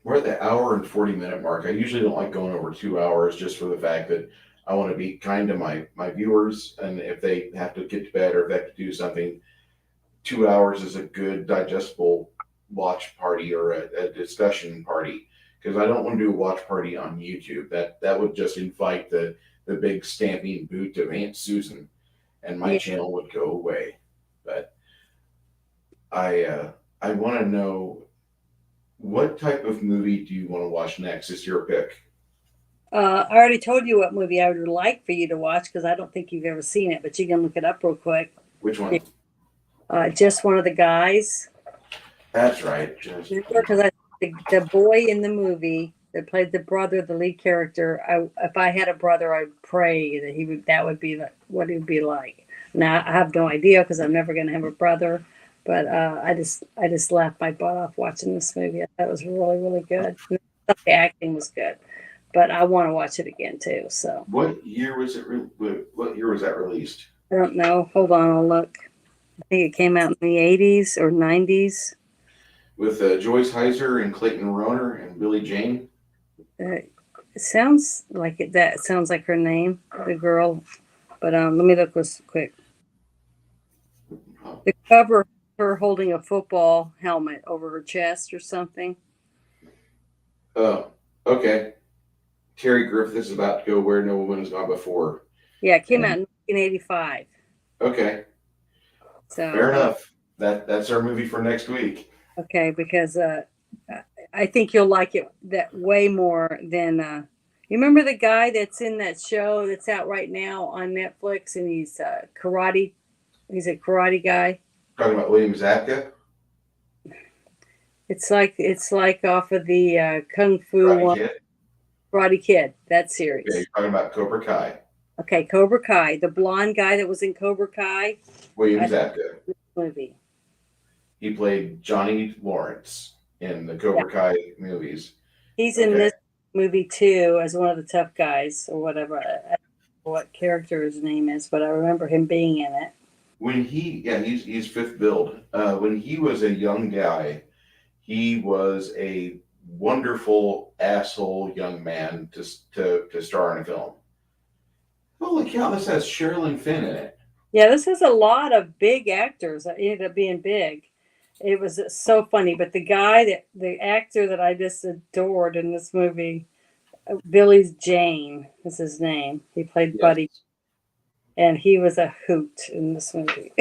we're at the hour and 40-minute mark. I usually don't like going over 2 hours just for the fact that I want to be kind to my viewers, and if they have to get to bed or if they have to do something, 2 hours is a good digestible watch party or a discussion party, because I don't want to do a watch party on YouTube. That would just invite the big stamping boot of Aunt Susan, and my Yeah. channel would go away. But I want to know, what type of movie do you want to watch next? Is your pick? I already told you what movie I would like for you to watch because I don't think you've ever seen it, but you can look it up real quick. Which one? Just one of the guys. That's right. Just Because the boy in the movie that played the brother, the lead character, if I had a brother, I'd pray that that would be what he would be like. Now I have no idea because I'm never going to have a brother, but I just laughed my butt off watching this movie. I thought it was really really good. The acting was good, but I want to watch it again too. So what year was it? What year was that released? I don't know. Hold on, I'll look. I think it came out in the 80s or 90s. With Joyce Heiser and Clayton Roner and Billy Jane. It sounds like it. That sounds like her name, the girl. But let me look this quick. Oh, The cover, her holding a football helmet over her chest or something. oh, okay. Terry Griffith is about to go where no woman has gone before. Yeah, it came out And in 1985. okay, fair So enough. That's our movie for next week. okay, because I think you'll like it that way more than. You remember the guy that's in that show that's out right now on Netflix, and he's karate. He's a karate guy. Talking about William Zabka, It's like off of the Kung Fu Karate one, Kid. Karate Kid, that Yeah, you're series. talking about Cobra Kai. Okay, Cobra Kai, the blonde guy that was in Cobra Kai William Zabka. movie. He played Johnny Lawrence in the Yeah, Cobra Kai movies. he's in Okay. this movie too as one of the tough guys or whatever. I don't know what character his name is, but I remember him being in it. He's fifth build. When he was a young guy, he was a wonderful asshole young man to star in a film. Holy cow! This has Sherilyn Fenn in it. Yeah, this has a lot of big actors that ended up being big. It was so funny, but the actor that I just adored in this movie, Billy Jane is his name. He played Yes. Buddy, and he was a hoot in this movie.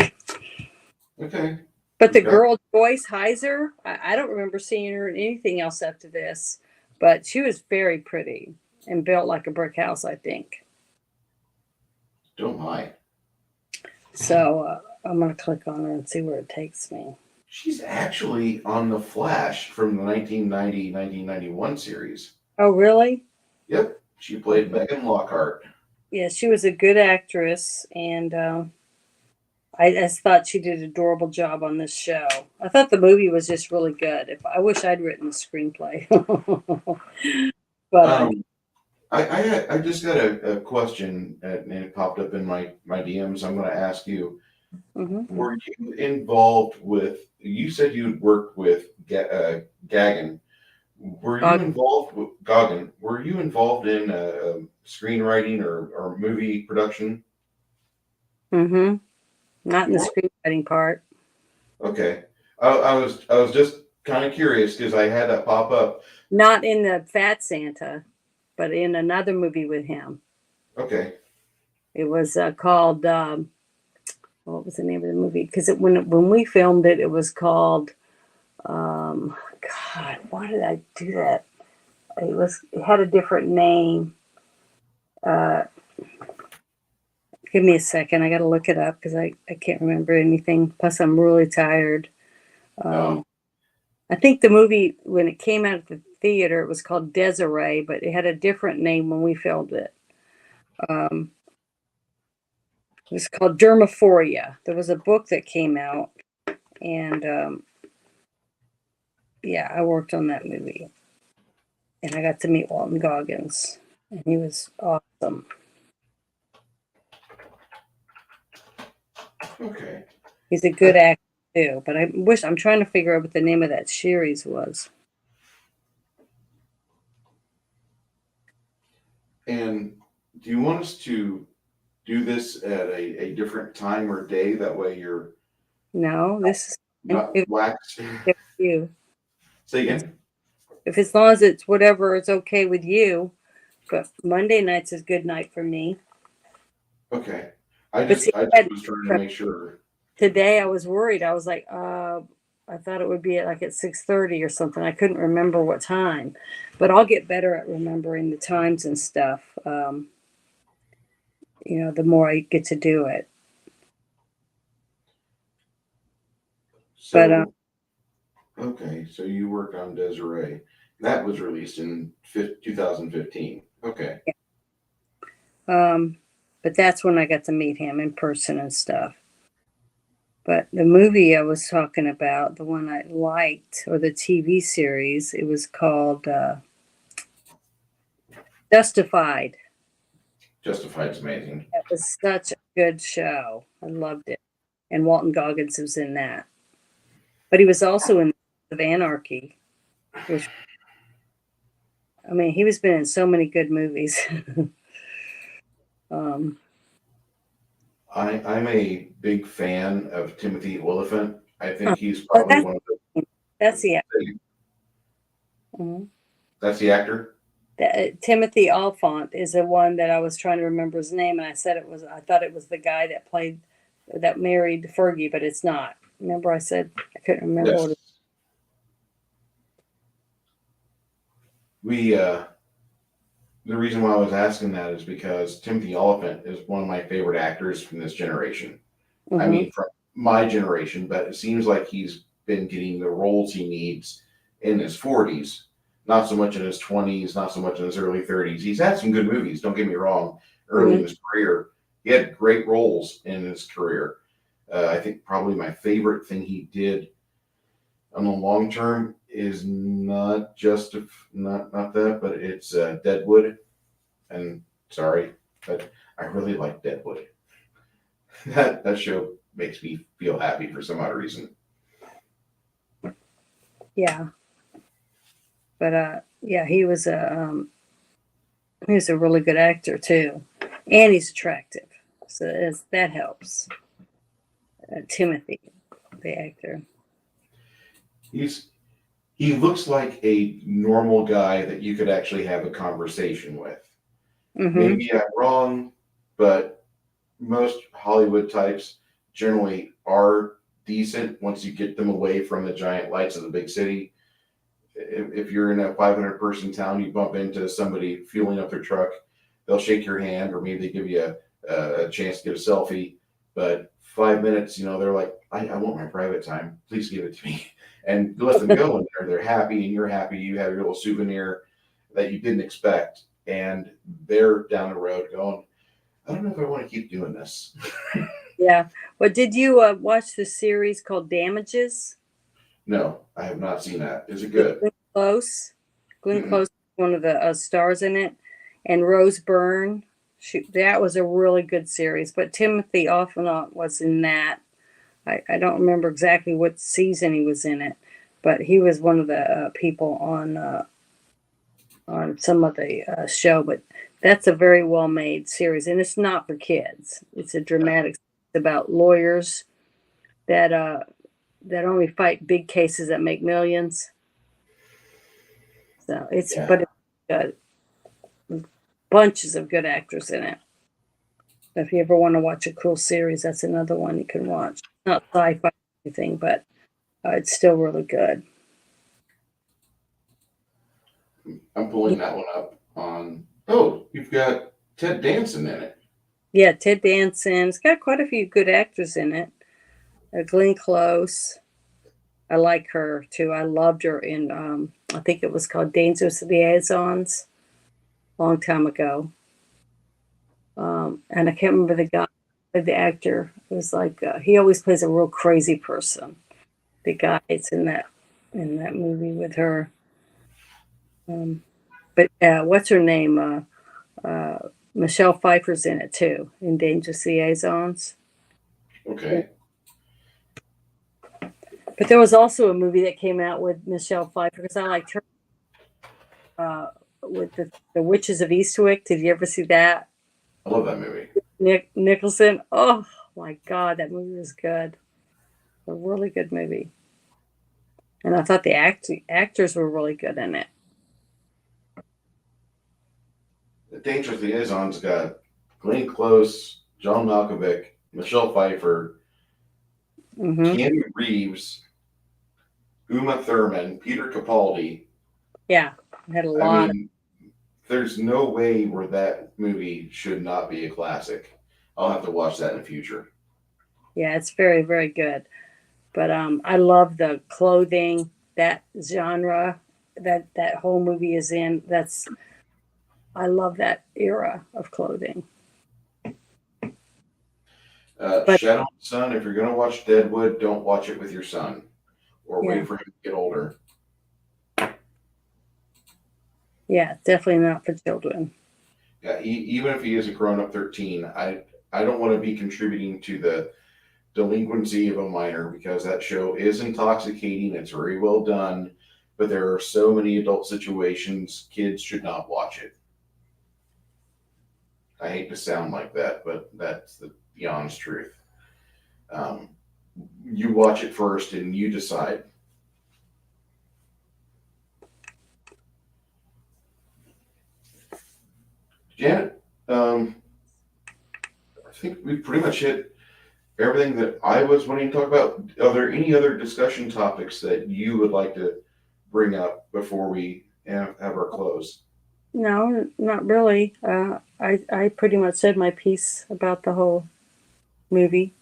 Okay. But the We've got girl Joyce Heiser, I don't remember seeing her in anything else after this, but she was very pretty and built like a brick house, I think. don't mind. So I'm gonna click on her and see where it takes me. She's actually on The Flash from the 1990-1991 series. Oh, really? Yep. She played Megan Lockhart. Yeah, she was a good actress, and I just thought she did an adorable job on this show. I thought the movie was just really good. If I wish I'd written the screenplay, but Um, I just got a question and it popped up in my DMs. I'm going to ask you. mhm. Were you involved with? You said you'd worked with Gagan. Were you God, involved with Goggin? Were you involved in screenwriting or movie production? mhm. Not in You the were. screenwriting part. Okay. I was just kind of curious because I had that pop up. Not in the Fat Santa, but in another movie with him. Okay. It was called what was the name of the movie? Because when we filmed it, it was called God. Why did I do that? It had a different name. Give me a second. I got to look it up because I can't remember anything. Plus, I'm really tired. Oh, I think the movie, when it came out at the theater, it was called Desiree, but it had a different name when we filmed it. It was called Dermaphoria. There was a book that came out, and yeah, I worked on that movie. And I got to meet Walton Goggins, and he was awesome. okay. He's a good actor too, but I'm trying to figure out what the name of that series was. And do you want us to do this at a different time or day? That way you're No, this is not if waxed. it's you. Say again? If as long as it's whatever is okay with you, but Monday nights is good night for me. Okay. I But just see, I just was trying to make sure. today I was worried. I was like, I thought it would be at 6:30 or something. I couldn't remember what time, but I'll get better at remembering the times and stuff. The more I get to do it. But So okay, so you worked on Desiree. That was released in 2015. Okay. but that's when I got to meet him in person and stuff. But the movie I was talking about, the one I liked, or the TV series, it was called Justified. Justified's amazing. That was such a good show. I loved it. And Walton Goggins was in that. But he was also in of Anarchy, which, I mean, he was been in so many good movies. I'm a big fan of Timothy Oliphant. I think he's Oh, probably one of that's the the mhm. that's the actor. Timothy Oliphant is the one that I was trying to remember his name, and I thought it was the guy that married Fergie, but it's not. Remember, I said I couldn't remember Yes. what it. We the reason why I was asking that is because Timothy Oliphant is one of my favorite actors from this generation. I Mhm. mean, from my generation, but it seems like he's been getting the roles he needs in his 40s, not so much in his 20s, not so much in his early 30s. He's had some good movies, don't get me wrong, early in Mhm. his career. He had great roles in his career. I think probably my favorite thing he did on the long term is not just not that, but it's Deadwood. And sorry, but I really like Deadwood. That show makes me feel happy for some odd reason. Yeah, but yeah, he was a really good actor too, and he's attractive, so that helps. Timothy, the actor. He's he looks like a normal guy that you could actually have a conversation with. Mm-hmm. Maybe I'm wrong, but most Hollywood types generally are decent once you get them away from the giant lights of the big city. If you're in a 500 person town, you bump into somebody fueling up their truck, they'll shake your hand or maybe they give you a chance to get a selfie. But 5 minutes, they're like, I want my private time. Please give it to me. And you let them go and they're happy and you're happy. You have your little souvenir that you didn't expect. And they're down the road going, I don't know if I want to keep doing this. Yeah. Well, did you watch the series called Damages? No, I have not seen that. Is it With good? Glenn Close. Glenn Mm-mm. Close, one of the stars in it, and Rose Byrne. That was a really good series. But Timothy Olyphant was in that. I don't remember exactly what season he was in it, but he was one of the people on some of the show. But that's a very well made series, and it's not for kids. It's a dramatic. It's about lawyers that only fight big cases that make millions. So Yeah. but it's bunches of good actors in it. If you ever want to watch a cool series, that's another one you can watch. Not sci-fi or anything, but it's still really good. I'm pulling that one up on. Oh, you've got Ted Danson in it. Yeah, Ted Danson. It's got quite a few good actors in it. Glenn Close. I like her too. I loved her in I think it was called Dangerous Liaisons a long time ago. And I can't remember the guy, the actor. It was like he always plays a real crazy person. The guy that's in that movie with her. But what's her name? Michelle Pfeiffer's in it too, in Dangerous Liaisons. Okay. But there was also a movie that came out with Michelle Pfeiffer because I liked her with the Witches of Eastwick. Did you ever see that? I love that movie. Nicholson. Oh my God, that movie was good. A really good movie. And I thought the actors were really good in it. The Dangerous Liaisons got Glenn Close, John Malkovich, Michelle Pfeiffer, Keanu Reeves, Uma Thurman, Peter Capaldi. Yeah, had a lot. There's no way where that movie should not be a classic. I'll have to watch that in the future. Yeah, it's very, very good. But I love the clothing, that genre that whole movie is in. I love that era of clothing. Shadow and Son, if you're going to watch Deadwood, don't watch it with your son or wait for him to get older. Yeah, definitely not for children. Yeah, even if he is a grown-up 13, I don't want to be contributing to the delinquency of a minor because that show is intoxicating. It's very well done, but there are so many adult situations kids should not watch it. I hate to sound like that, but that's the honest truth. You watch it first and you decide. Janet, I think we pretty much hit everything that I was wanting to talk about. Are there any other discussion topics that you would like to bring up before we have our close? No, not really. I pretty much said my piece about the whole movie.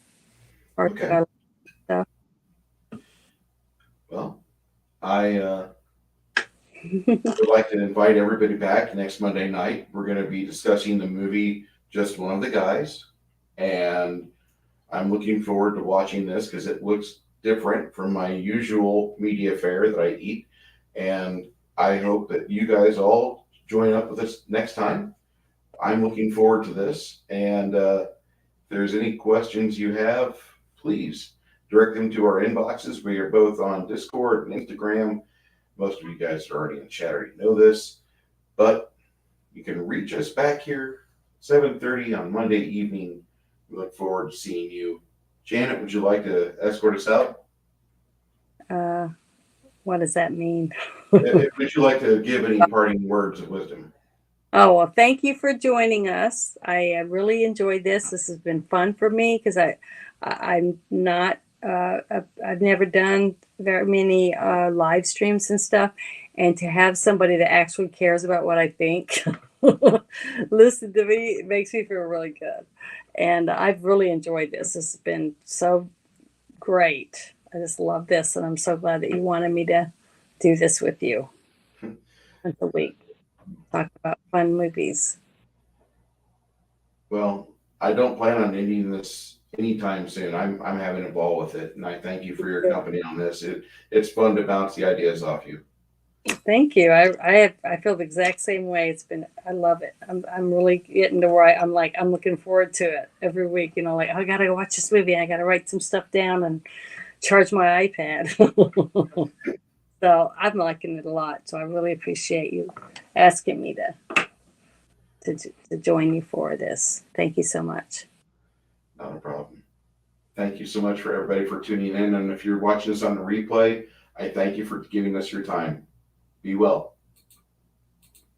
Okay. Well, I would like to invite everybody back next Monday night. We're going to be discussing the movie Just One of the Guys, and I'm looking forward to watching this because it looks different from my usual media fare that I eat, and I hope that you guys all join up with us next time. I'm looking forward to this, and if there's any questions you have, please direct them to our inboxes. We are both on Discord and Instagram. Most of you guys are already in the chat, already know this, but you can reach us back here 7:30 on Monday evening. We look forward to seeing you. Janet, would you like to escort us out? What does that mean? Would you like to give any parting words of wisdom? Oh, well, thank you for joining us. I really enjoyed this. This has been fun for me because I'm not, I've never done very many live streams and stuff. And to have somebody that actually cares about what I think listen to me, it makes me feel really good. And I've really enjoyed this. This has been so great. I just love this. And I'm so glad that you wanted me to do this with you once a week. Talk about fun movies. Well, I don't plan on ending this anytime soon. I'm having a ball with it, and I thank you for your company on this. It's fun to bounce the ideas off you. Thank you. I feel the exact same way. I love it. I'm really getting to where I'm looking forward to it every week. You know, like I gotta watch this movie. I gotta write some stuff down and charge my iPad. So I'm liking it a lot. So I really appreciate you asking me to join you for this. Thank you so much. Not a problem. Thank you so much for everybody for tuning in. And if you're watching this on the replay, I thank you for giving us your time. Be well.